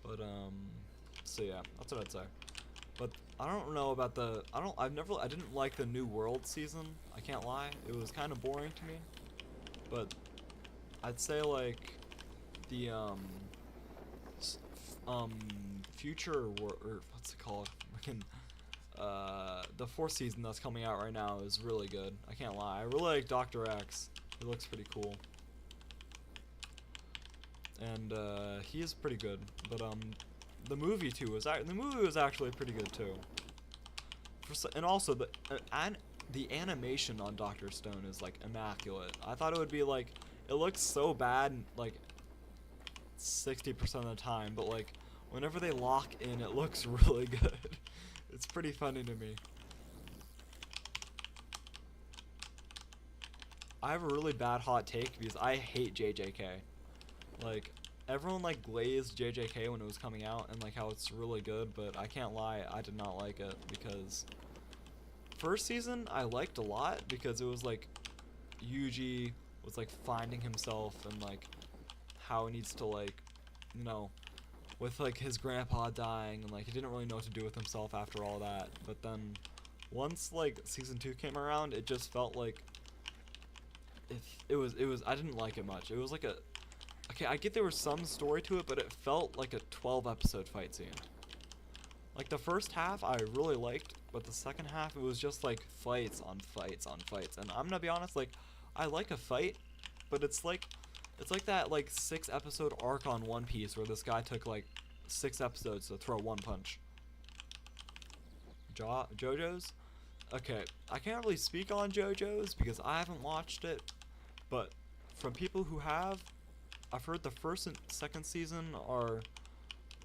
Speaker 1: But so yeah, that's what I'd say. But I don't know about I didn't like the New World season. I can't lie, it was kind of boring to me. But I'd say like the future or what's it called? The fourth season that's coming out right now is really good. I can't lie. I really like Dr. X. He looks pretty cool. And he is pretty good. But the movie too was actually pretty good too. And also the animation on Dr. Stone is like immaculate. I thought it would be like, it looks so bad like 60% of the time, but like whenever they lock in, it looks really good. It's pretty funny to me. I have a really bad hot take because I hate JJK. Like, everyone like glazed JJK when it was coming out and like how it's really good, but I can't lie, I did not like it because first season I liked a lot because it was like Yuji was like finding himself and like how he needs to like, you know, with like his grandpa dying and like he didn't really know what to do with himself after all that. But then once like season 2 came around, it just felt like it was I didn't like it much. It was like okay, I get there was some story to it, but it felt like a 12 episode fight scene. Like the first half I really liked, but the second half it was just like fights on fights on fights. And I'm gonna be honest, like I like a fight, but it's like that like 6 episode arc on One Piece where this guy took like 6 episodes to throw one punch. JoJo's? Okay, I can't really speak on JoJo's because I haven't watched it, but from people who have, I've heard the first and second season are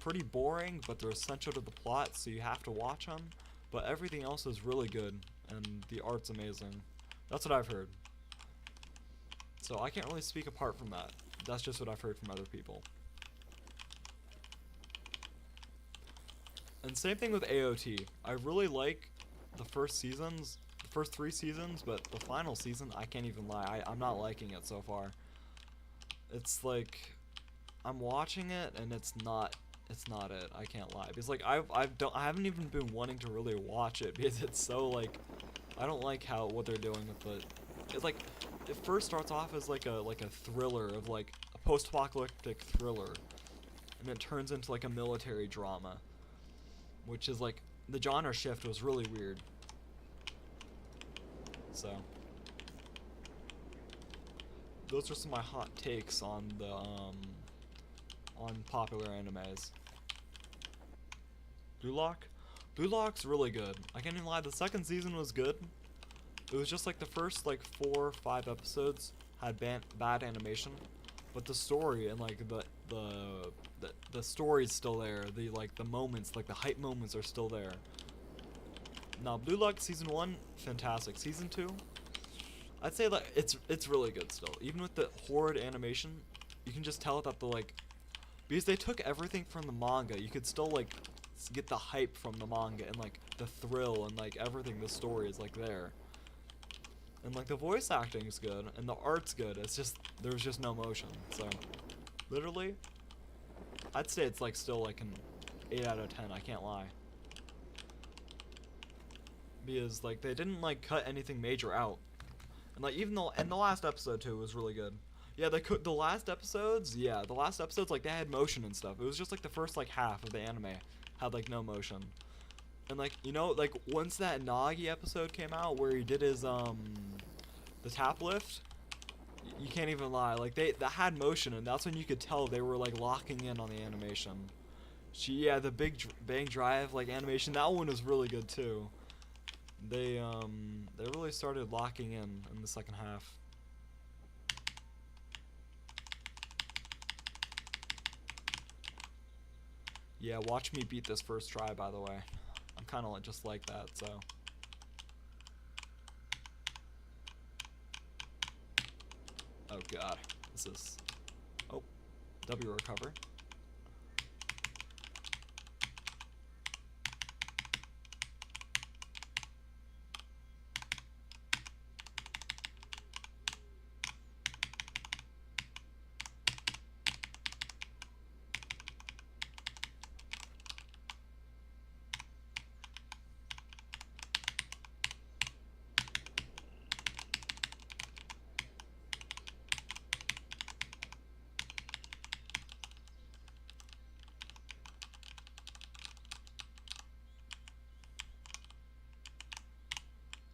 Speaker 1: pretty boring, but they're essential to the plot, so you have to watch them. But everything else is really good, and the art's amazing. That's what I've heard. So I can't really speak apart from that. That's just what I've heard from other people. And same thing with AOT. I really like the first 3 seasons, but the final season, I can't even lie, I'm not liking it so far. It's like, I'm watching it and it's not it, I can't lie. Because like, I haven't even been wanting to really watch it because it's so like, I don't like what they're doing with it. It's like, it first starts off as like a thriller of like a post-apocalyptic thriller, and it turns into like a military drama, which is like the genre shift was really weird. So those are some of my hot takes on the on popular animes. Blue Lock? Blue Lock's really good. I can't even lie, the second season was good. It was just like the first like 4 or 5 episodes had bad animation, but the story and like the story's still there. The moments, like the hype moments are still there. Now Blue Lock season 1, fantastic. Season 2, I'd say that it's really good still. Even with the horrid animation, you can just tell that because they took everything from the manga, you could still like get the hype from the manga and like the thrill and like everything. The story is like there. And like the voice acting's good and the art's good. It's just there's just no motion. So literally, I'd say it's like still like an 8 out of 10. I can't lie. Because like they didn't like cut anything major out. And like even though and the last episode too was really good. Yeah, the last episodes, like they had motion and stuff. It was just like the first like half of the anime had like no motion. And like, you know, like once that Nagi episode came out where he did his the tap lift, you can't even lie, like that had motion, and that's when you could tell they were like locking in on the animation. Yeah, the Big Bang Drive like animation, that one was really good too. They really started locking in the second half. Yeah, watch me beat this first try, by the way. I'm kind of just like that, so. Oh god, this is W recover.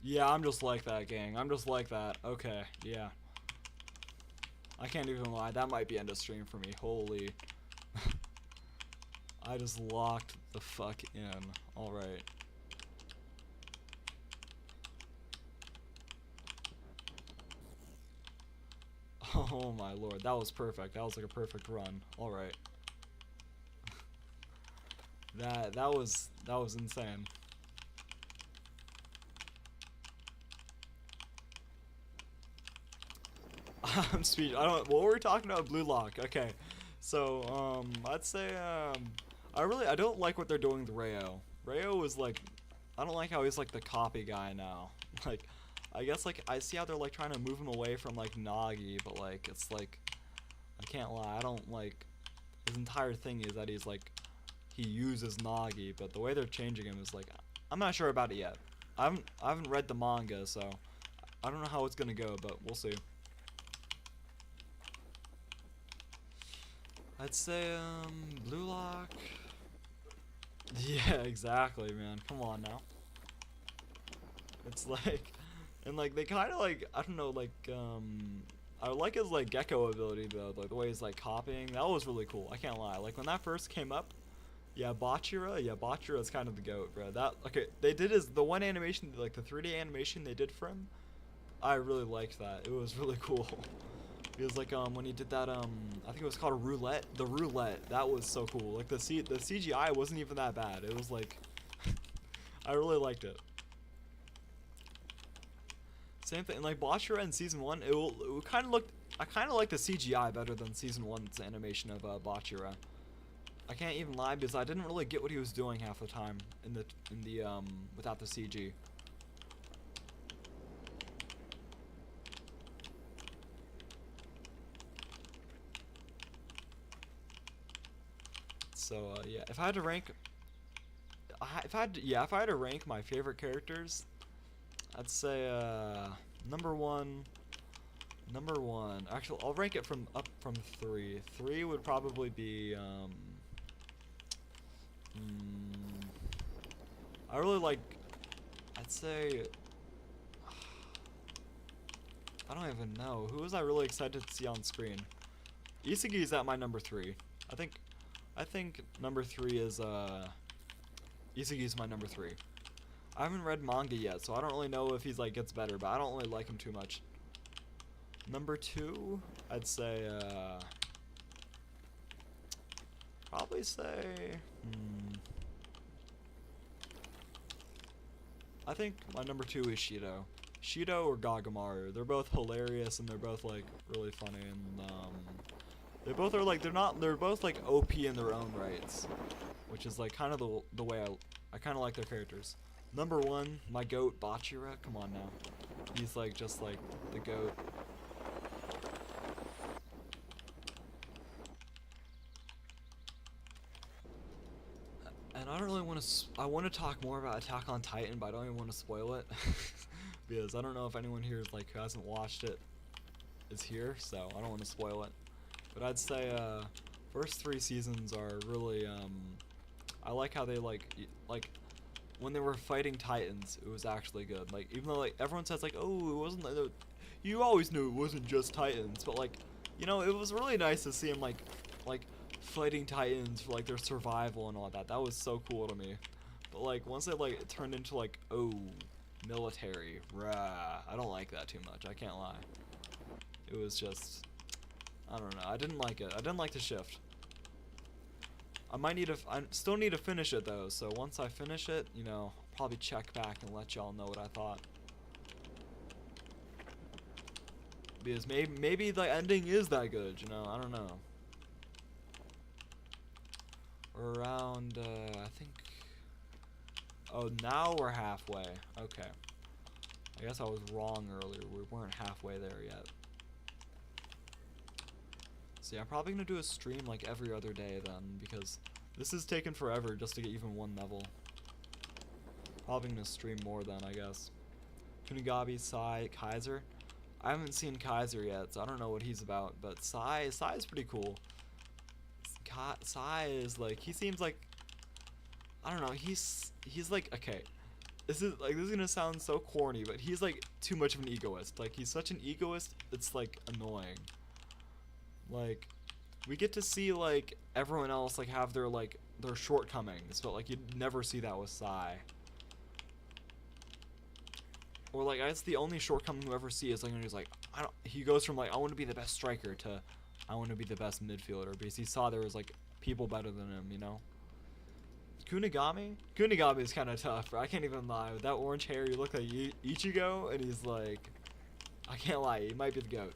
Speaker 1: Yeah, I'm just like that, gang. I'm just like that. Okay, yeah. I can't even lie. That might be end of stream for me. Holy. I just locked the fuck in. Alright. Oh my lord. That was perfect. That was like a perfect run. Alright. That was insane. I'm speech. I don't. What were we talking about? Blue lock. Okay. So I'd say I don't like what they're doing with Rayo. Rayo is like, I don't like how he's like the copy guy now. Like, I guess like I see how they're like trying to move him away from like Nagi, but like it's like, I can't lie. I don't like, his entire thing is that he's like, he uses Nagi, but the way they're changing him is like, I'm not sure about it yet. I haven't read the manga, so I don't know how it's gonna go, but we'll see. I'd say blue lock. Yeah, exactly, man. Come on now. It's like, and like they kind of like, I don't know, like I like his like Gecko ability though, like the way he's like copying. That was really cool. I can't lie. Like when that first came up, yeah, Bachira. Yeah, Bachira is kind of the goat, bro. That okay. They did the one animation, like the 3D animation they did for him. I really liked that. It was really cool. It was like when he did that I think it was called a roulette. The roulette, that was so cool. Like the CGI wasn't even that bad. It was like I really liked it. Same thing, like Bachira in season 1, it kind of looked. I kind of like the CGI better than season 1's animation of Bachira. I can't even lie because I didn't really get what he was doing half the time in the without the CG. So yeah, if I had to rank, if I had to rank my favorite characters, I'd say number one. Actually, I'll rank it from up from 3. 3 would probably be I really like. I'd say. I don't even know. Who was I really excited to see on screen? Isagi is at my number 3. I think number 3 is Isagi's my number 3. I haven't read manga yet, so I don't really know if he's like gets better, but I don't really like him too much. Number 2, I'd say probably say I think my number 2 is Shido. Shido or Gagamaru. They're both hilarious and they're both like really funny and they both are like they're both like OP in their own rights, which is like kind of the way I kind of like their characters. Number 1, my goat Bachira. Come on now, he's like just like the goat. And I don't really want to. I want to talk more about Attack on Titan, but I don't even want to spoil it because I don't know if anyone here is like who hasn't watched it is here, so I don't want to spoil it. But I'd say first 3 seasons are really I like how they like when they were fighting Titans, it was actually good. Like even though like everyone says like, oh, it wasn't like, you always knew it wasn't just Titans, but like, you know, it was really nice to see them like fighting Titans for like their survival and all that. That was so cool to me. But like once it like turned into like, oh, military, rah, I don't like that too much. I can't lie. It was just, I don't know. I didn't like it. I didn't like the shift. I still need to finish it though. So once I finish it, you know, I'll probably check back and let y'all know what I thought. Because maybe the ending is that good, you know. I don't know. We're around, I think... Oh, now we're halfway. Okay. I guess I was wrong earlier. We weren't halfway there yet. See, I'm probably gonna do a stream like every other day then, because this is taking forever just to get even one level. Probably gonna stream more then, I guess. Kunigami, Sai, Kaiser. I haven't seen Kaiser yet, so I don't know what he's about, but Sai is pretty cool. Sai is like, he seems like, I don't know, he's like, okay, this is gonna sound so corny, but he's like too much of an egoist. Like, he's such an egoist, it's like annoying. Like, we get to see like everyone else like have their shortcomings, but like you'd never see that with Sai. Or like, that's the only shortcoming you ever see is like when he's like, he goes from like, I want to be the best striker to I want to be the best midfielder, because he saw there was like people better than him, you know. Kunigami is kind of tough, bro. I can't even lie. With that orange hair, you look like Ichigo, and he's like, I can't lie, he might be the GOAT.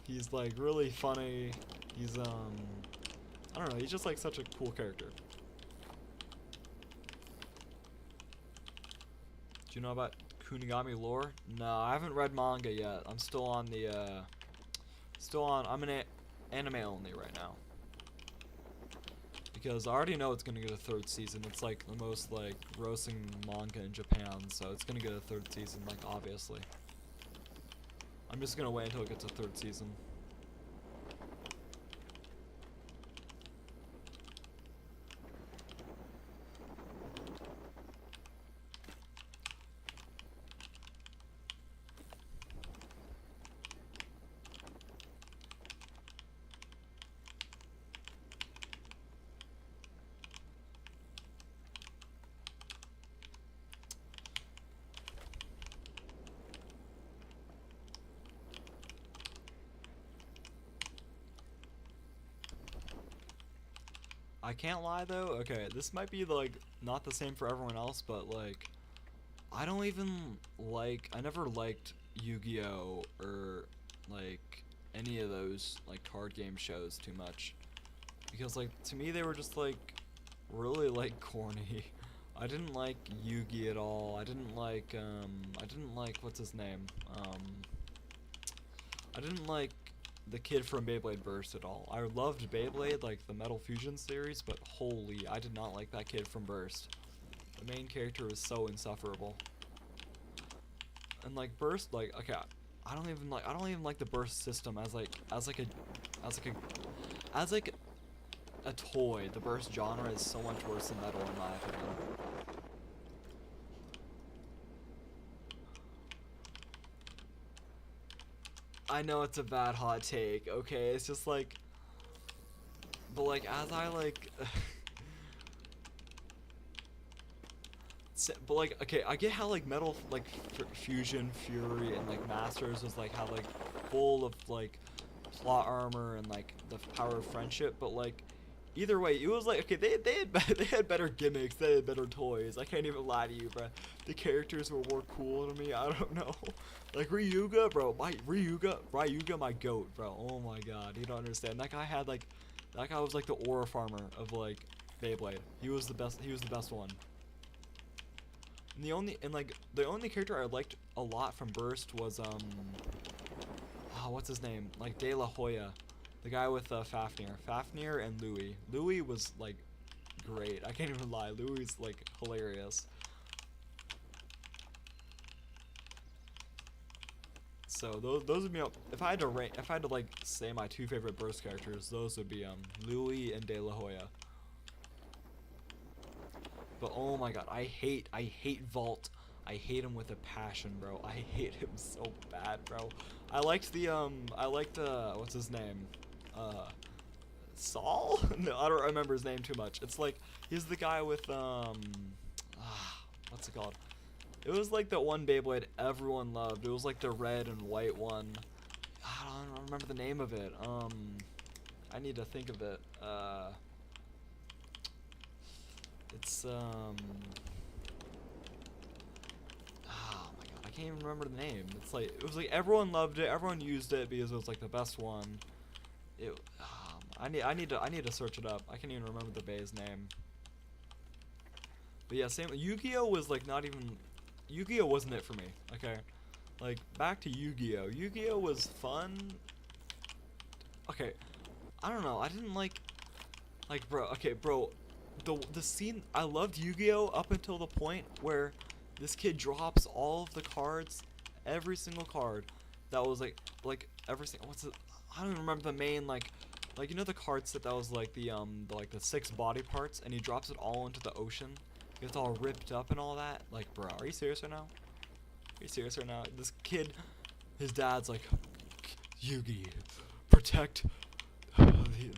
Speaker 1: He's like really funny. He's I don't know, he's just like such a cool character. Do you know about Kunigami lore? No, I haven't read manga yet. I'm still on the I'm in anime only right now. Because I already know it's gonna get a third season. It's like the most like grossing manga in Japan, so it's gonna get a third season, like obviously. I'm just gonna wait until it gets a third season. I can't lie though, okay, this might be like not the same for everyone else, but like I never liked Yu-Gi-Oh or like any of those like card game shows too much, because like to me they were just like really like corny. I didn't like Yu-Gi at all. I didn't like what's his name? I didn't like the kid from Beyblade Burst at all. I loved Beyblade, like the Metal Fusion series, but holy, I did not like that kid from Burst. The main character was so insufferable. And like Burst, like, okay, I don't even like the Burst system as a toy. The Burst genre is so much worse than Metal in my opinion. I know it's a bad hot take, okay? It's just like, but like as I like but like, okay, I get how like Metal like Fusion, Fury, and like Masters was like how like full of like plot armor and like the power of friendship, but like either way, it was like, okay, they had better gimmicks, they had better toys. I can't even lie to you, bro. The characters were more cool to me. I don't know. Like Ryuga, bro. Ryuga, my goat, bro. Oh my god, you don't understand. That guy was like the aura farmer of like Beyblade. He was the best. He was the best one. And the only character I liked a lot from Burst was what's his name? Like De La Hoya. The guy with Fafnir and Louis. Louis was like great. I can't even lie. Louis is like hilarious. So those would be, if I had to like say my two favorite Burst characters, those would be Louis and De La Hoya. But oh my god, I hate Vault. I hate him with a passion, bro. I hate him so bad, bro. I liked what's his name? Saul? No, I don't remember his name too much. It's like, he's the guy with, what's it called? It was like that one Beyblade everyone loved. It was like the red and white one. I don't remember the name of it. I need to think of it. It's, oh my god, I can't even remember the name. It's like, it was like everyone loved it, everyone used it because it was like the best one. I need to search it up. I can't even remember the bay's name. But yeah, same. Yu-Gi-Oh was like not even. Yu-Gi-Oh wasn't it for me. Okay, like back to Yu-Gi-Oh. Yu-Gi-Oh was fun. Okay, I don't know. I didn't like bro. Okay, bro. The scene I loved Yu-Gi-Oh up until the point where this kid drops all of the cards, every single card that was like every single what's it? I don't even remember the main like you know the card set that was like the 6 body parts, and he drops it all into the ocean. It's all ripped up and all that. Like, bro, are you serious right now? Are you serious right now? This kid, his dad's like, Yugi, protect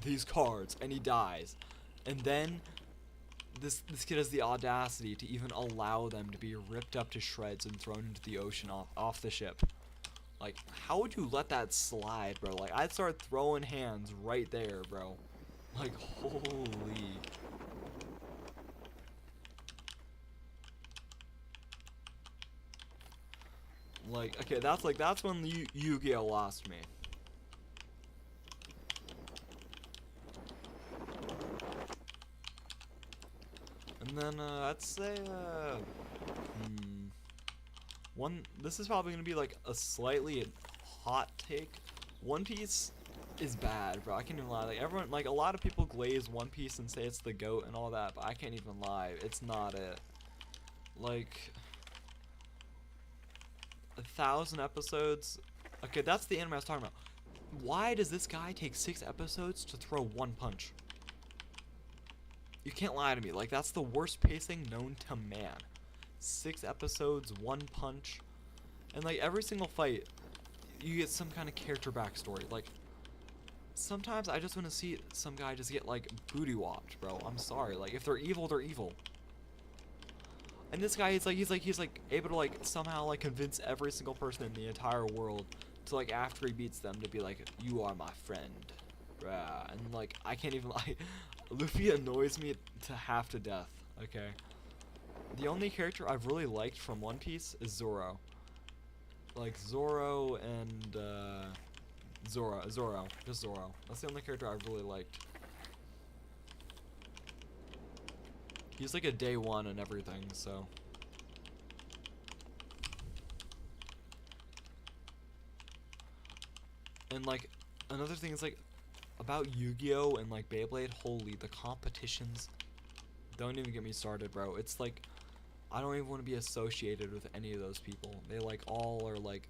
Speaker 1: these cards, and he dies. And then this kid has the audacity to even allow them to be ripped up to shreds and thrown into the ocean off the ship. Like, how would you let that slide, bro? Like, I'd start throwing hands right there, bro. Like, holy. Like, okay, that's when Yu-Gi-Oh lost me. And then I'd say this is probably gonna be like a slightly hot take. One Piece is bad, bro. I can't even lie. Like everyone, like a lot of people glaze One Piece and say it's the GOAT and all that, but I can't even lie. It's not it. Like 1,000 episodes. Okay, that's the anime I was talking about. Why does this guy take 6 episodes to throw one punch? You can't lie to me. Like, that's the worst pacing known to man. 6 episodes, 1 punch. And, like, every single fight, you get some kind of character backstory. Like, sometimes I just want to see some guy just get, like, booty whopped, bro. I'm sorry. Like, if they're evil, they're evil. And this guy, he's like able to, like, somehow, like, convince every single person in the entire world to, like, after he beats them to be like, you are my friend. Bruh. And, like, I can't even lie. Luffy annoys me to half to death, okay? The only character I've really liked from One Piece is Zoro. Like, Zoro and, Zoro. Just Zoro. That's the only character I've really liked. He's like a day one and everything, so. And, like, another thing is, like, about Yu-Gi-Oh! And, like, Beyblade, holy, the competitions. Don't even get me started, bro. It's like, I don't even want to be associated with any of those people. They, like, all are, like,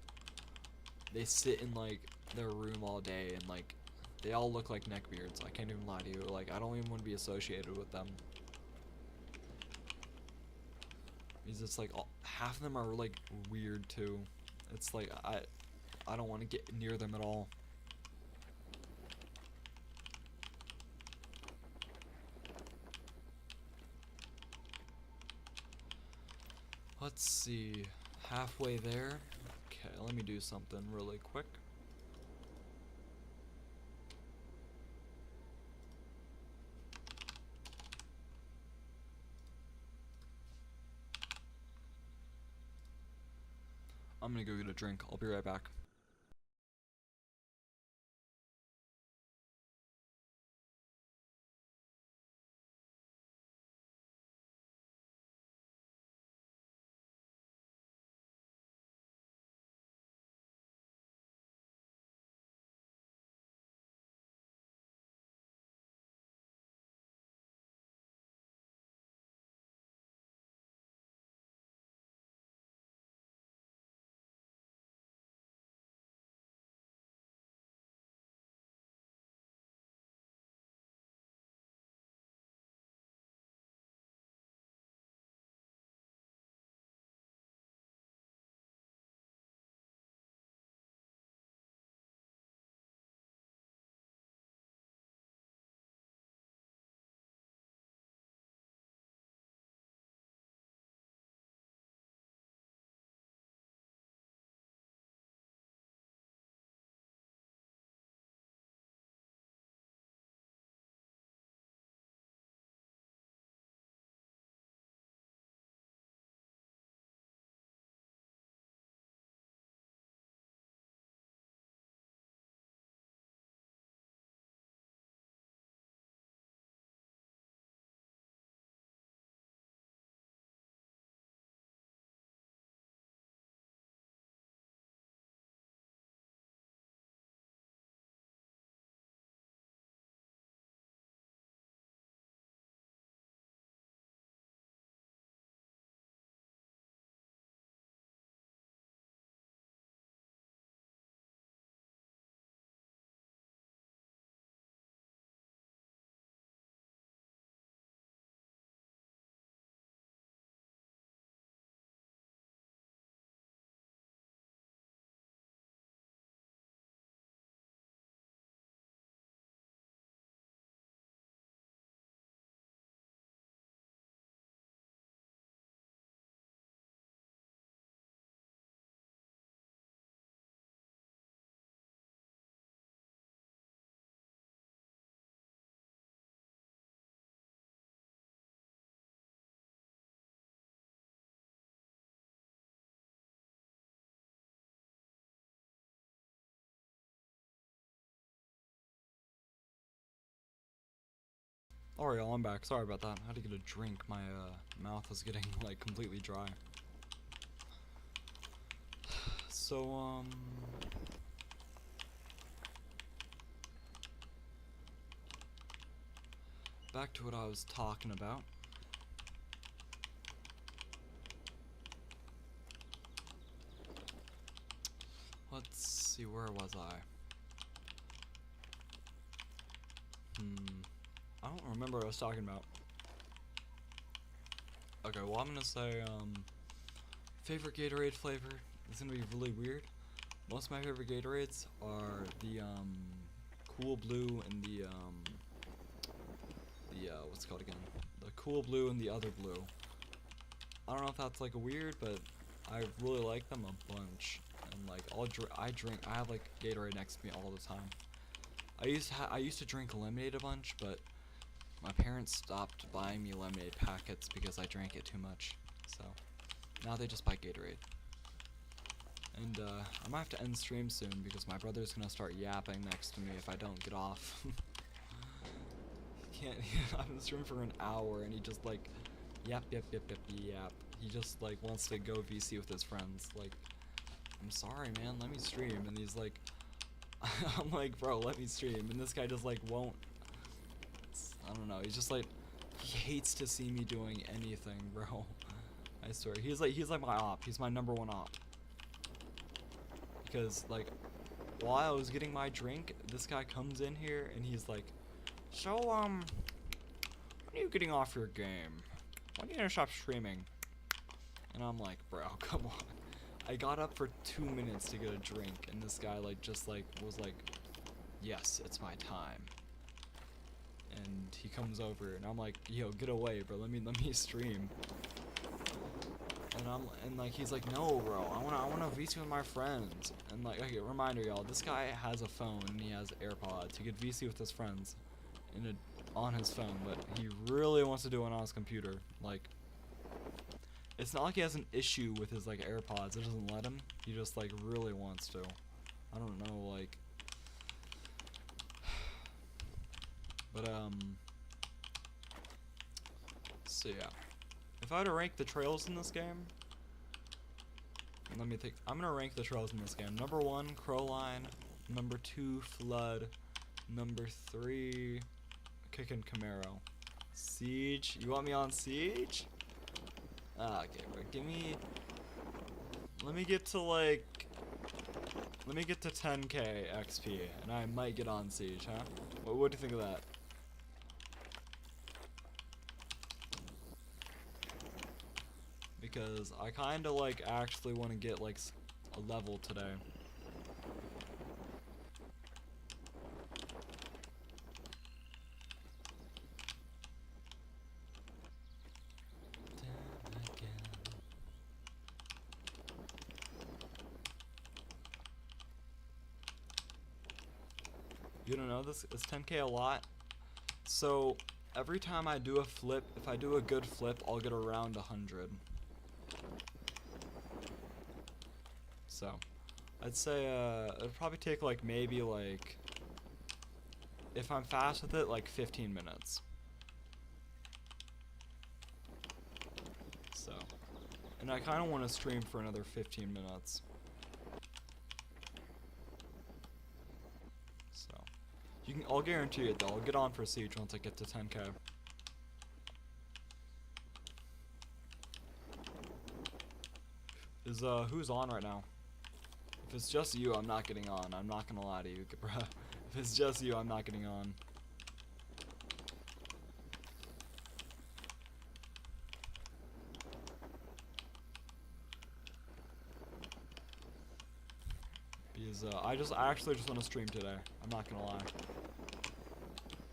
Speaker 1: they sit in, like, their room all day and, like, they all look like neckbeards. I can't even lie to you. Like, I don't even want to be associated with them. Because it's, like, half of them are, like, weird, too. It's, like, I don't want to get near them at all. Let's see. Halfway there. Okay, let me do something really quick. I'm gonna go get a drink. I'll be right back. Alright, y'all, I'm back. Sorry about that. I had to get a drink. My mouth was getting like completely dry. So back to what I was talking about. Let's see, where was I? I don't remember what I was talking about. Okay, well, I'm gonna say, favorite Gatorade flavor. It's gonna be really weird. Most of my favorite Gatorades are the, Cool Blue and the what's it called again? The Cool Blue and the other blue. I don't know if that's, like, weird, but I really like them a bunch. And, like, I have, like, Gatorade next to me all the time. I used to drink lemonade a bunch, but my parents stopped buying me lemonade packets because I drank it too much. So now they just buy Gatorade. And I might have to end stream soon because my brother's gonna start yapping next to me if I don't get off. I've been streaming for an hour and he just like yap. He just like wants to go VC with his friends. Like, I'm sorry, man, let me stream. And he's like, I'm like, bro, let me stream. And this guy just like won't. I don't know. He's just like, he hates to see me doing anything, bro. I swear. He's like my op. He's my #1 op. Because like, while I was getting my drink, this guy comes in here and he's like, so when are you getting off your game? When are you gonna stop streaming? And I'm like, bro, come on. I got up for 2 minutes to get a drink, and this guy like just like was like, yes, it's my time. And he comes over, and I'm like, yo, get away, bro. Let me stream. And like he's like, no, bro. I wanna VC with my friends. And like, okay, reminder, y'all. This guy has a phone and he has AirPods. He could VC with his friends, on his phone, but he really wants to do it on his computer. Like, it's not like he has an issue with his like AirPods. It doesn't let him. He just like really wants to. I don't know, like. But so yeah. If I had to rank the trails in this game, let me think. I'm gonna rank the trails in this game. #1, Crowline. #2, Flood. #3, Kickin' Camaro. Siege. You want me on Siege? Okay, bro. Let me get to 10k XP, and I might get on Siege, huh? What do you think of that? Because I kinda like actually want to get like a level today. You don't know this? Is 10k a lot? So every time I do a flip, if I do a good flip, I'll get around 100. So I'd say it'd probably take like maybe like, if I'm fast with it, like 15 minutes. So, and I kind of want to stream for another 15 minutes. So, I'll guarantee it though. I'll get on for Siege once I get to 10k. Who's on right now? If it's just you, I'm not getting on. I'm not gonna lie to you, bruh. If it's just you, I'm not getting on. Because I actually just want to stream today. I'm not gonna lie.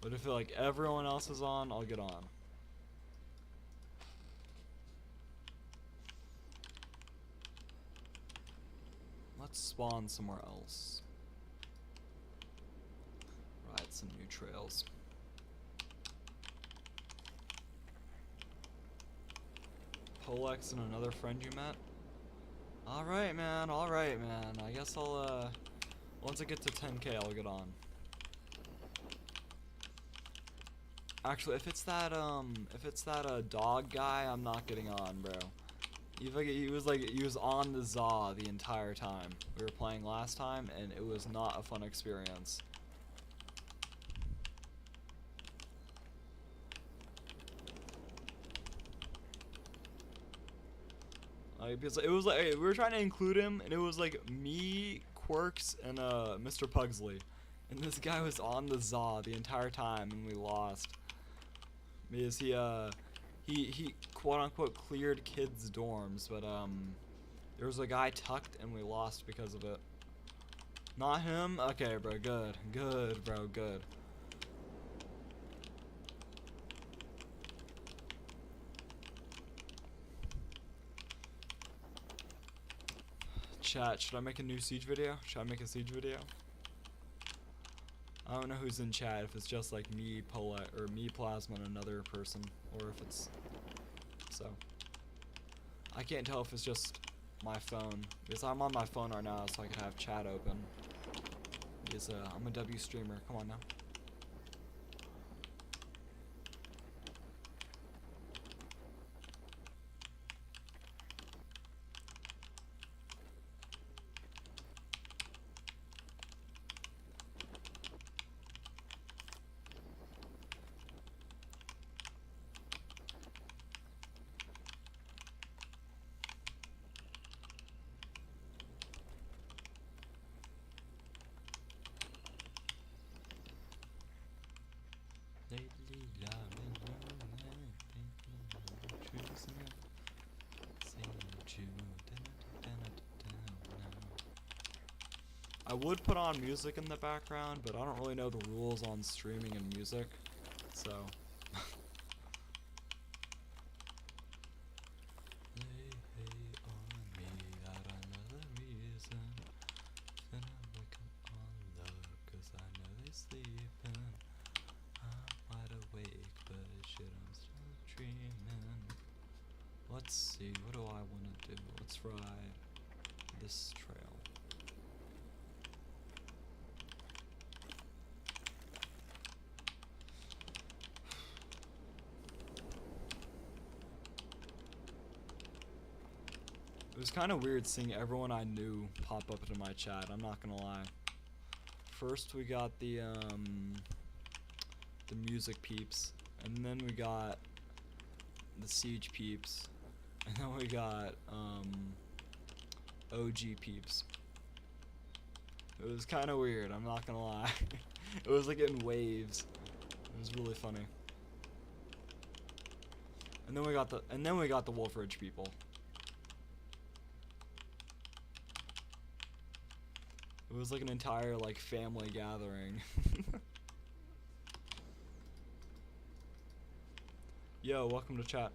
Speaker 1: But if like everyone else is on, I'll get on. Let's spawn somewhere else. Ride some new trails. Polex and another friend you met? Alright, man. Alright, man. I guess I'll, once I get to 10k, I'll get on. Actually, if it's that dog guy, I'm not getting on, bro. He was on the Za the entire time we were playing last time, and it was not a fun experience. Because it was like we were trying to include him, and it was like me, Quirks, and Mr. Pugsley, and this guy was on the Za the entire time, and we lost because he quote unquote cleared kids' dorms, but there was a guy tucked, and we lost because of it. Not him. Okay, bro. Good, bro. Good. Chat, should I make a new Siege video? Should I make a Siege video? I don't know who's in chat, if it's just like me, Paulette, or me, Plasma, and another person, or if it's... So. I can't tell if it's just my phone, because I'm on my phone right now, so I could have chat open. Because I'm a W streamer, come on now. I would put on music in the background, but I don't really know the rules on streaming and music, so. Let's see, what do I want to do? Let's ride this trail. It was kind of weird seeing everyone I knew pop up into my chat, I'm not gonna lie. First we got the music peeps, and then we got the Siege peeps, and then we got OG peeps. It was kind of weird, I'm not gonna lie. It was like in waves. It was really funny. And then we got the Wolf Ridge people. It was like an entire like family gathering. Yo, welcome to chat.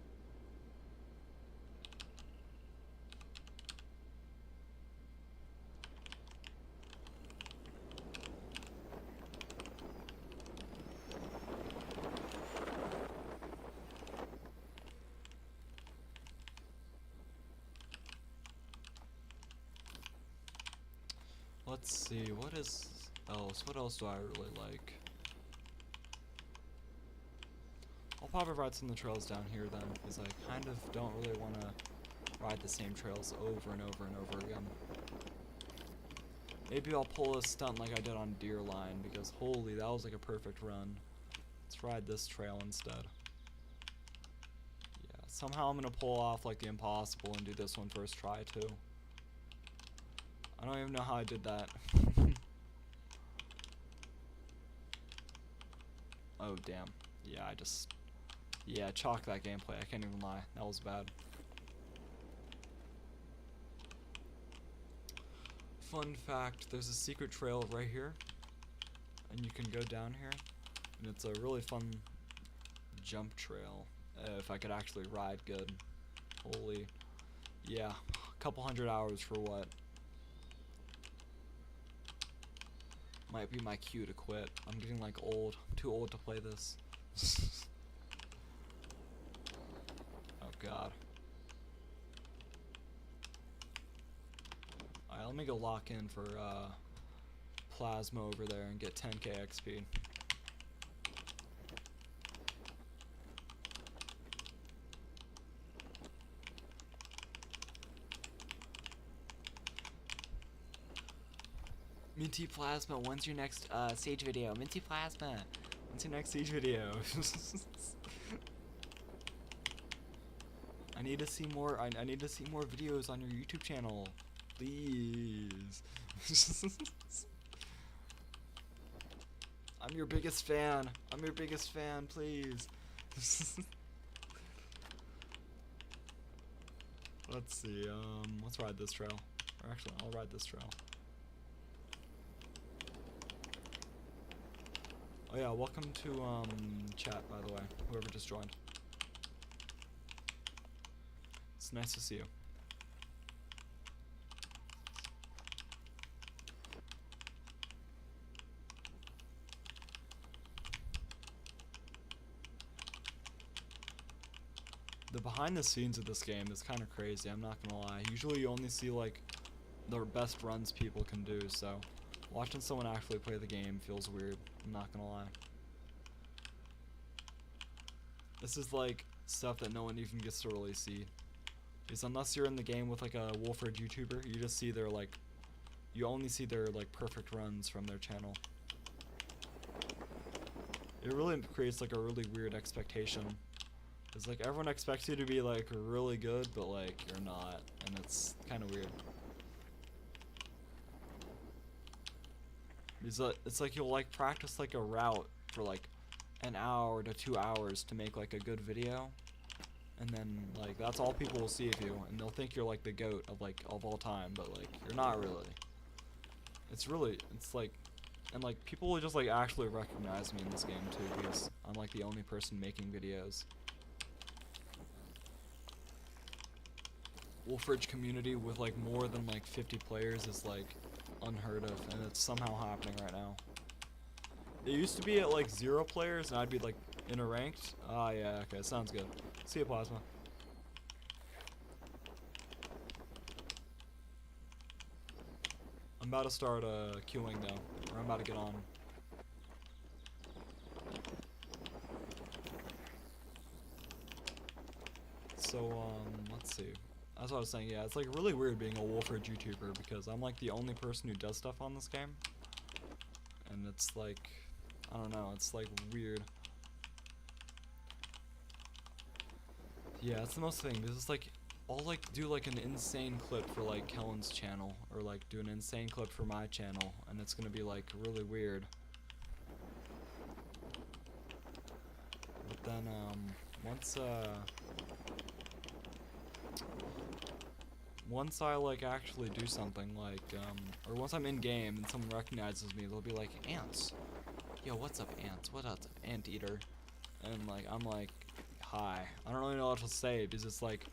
Speaker 1: Let's see, what else do I really like? I'll probably ride some of the trails down here then, because I kind of don't really want to ride the same trails over and over and over again. Maybe I'll pull a stunt like I did on Deerline, because holy, that was like a perfect run. Let's ride this trail instead. Yeah, somehow I'm going to pull off like the impossible and do this one first try too. I don't even know how I did that. Oh, damn. Yeah, chalk that gameplay. I can't even lie. That was bad. Fun fact, there's a secret trail right here. And you can go down here. And it's a really fun jump trail. If I could actually ride good. Holy. Yeah, a couple 100 hours for what? Might be my cue to quit. I'm getting like old. I'm too old to play this. Oh god. Alright, let me go lock in for Plasma over there and get 10k XP. Minty Plasma, when's your next stage video? Minty Plasma, when's your next stage video? I need to see more. I need to see more videos on your YouTube channel, please. I'm your biggest fan. I'm your biggest fan, please. Let's see. Let's ride this trail. Or actually, I'll ride this trail. Oh yeah, welcome to chat, by the way. Whoever just joined. It's nice to see you. The behind the scenes of this game is kind of crazy, I'm not gonna lie. Usually you only see like the best runs people can do, so watching someone actually play the game feels weird, I'm not gonna lie. This is like stuff that no one even gets to really see. Because unless you're in the game with like a Wolford YouTuber, you just see their like, you only see their like perfect runs from their channel. It really creates like a really weird expectation. It's like everyone expects you to be like really good, but like you're not, and it's kind of weird. It's like you'll like practice like a route for like an hour to 2 hours to make like a good video, and then like that's all people will see of you, and they'll think you're like the GOAT of all time, but like you're not really. It's like, and like people will just like actually recognize me in this game too, because I'm like the only person making videos. Wolfridge community with like more than like 50 players is like unheard of, and it's somehow happening right now. It used to be at like 0 players and I'd be like in a ranked. Ah yeah, okay, sounds good. See ya, Plasma. I'm about to start queuing though, or I'm about to get on. So let's see. That's what I was saying, yeah, it's like really weird being a Wolfridge YouTuber because I'm like the only person who does stuff on this game. And it's like, I don't know, it's like weird. Yeah, that's the most thing, because it's like, I'll like do like an insane clip for like Kellen's channel, or like do an insane clip for my channel, and it's gonna be like really weird. But then, once I like actually do something like, or once I'm in game and someone recognizes me, they'll be like, Ants. Yo, what's up, Ants? What up, Anteater? And like, I'm like, hi. I don't really know what to say, because it's like,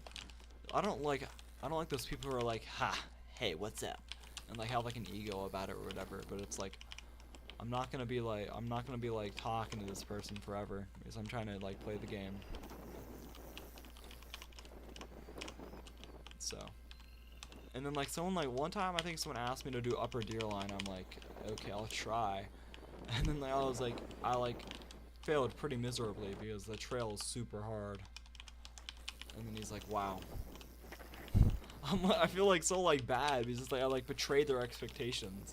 Speaker 1: I don't like those people who are like, ha, hey, what's up? And like have like an ego about it or whatever, but it's like, I'm not gonna be like talking to this person forever, because I'm trying to like play the game. So. And then like someone like one time I think someone asked me to do upper deer line. I'm like, okay, I'll try. And then like, I failed pretty miserably because the trail is super hard. And then he's like, wow. I feel like so like bad because it's like I like betrayed their expectations.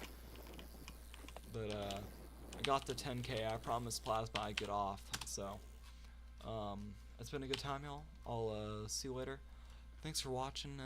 Speaker 1: But I got the 10K. I promised Plasma I'd get off. So it's been a good time, y'all. I'll see you later. Thanks for watching.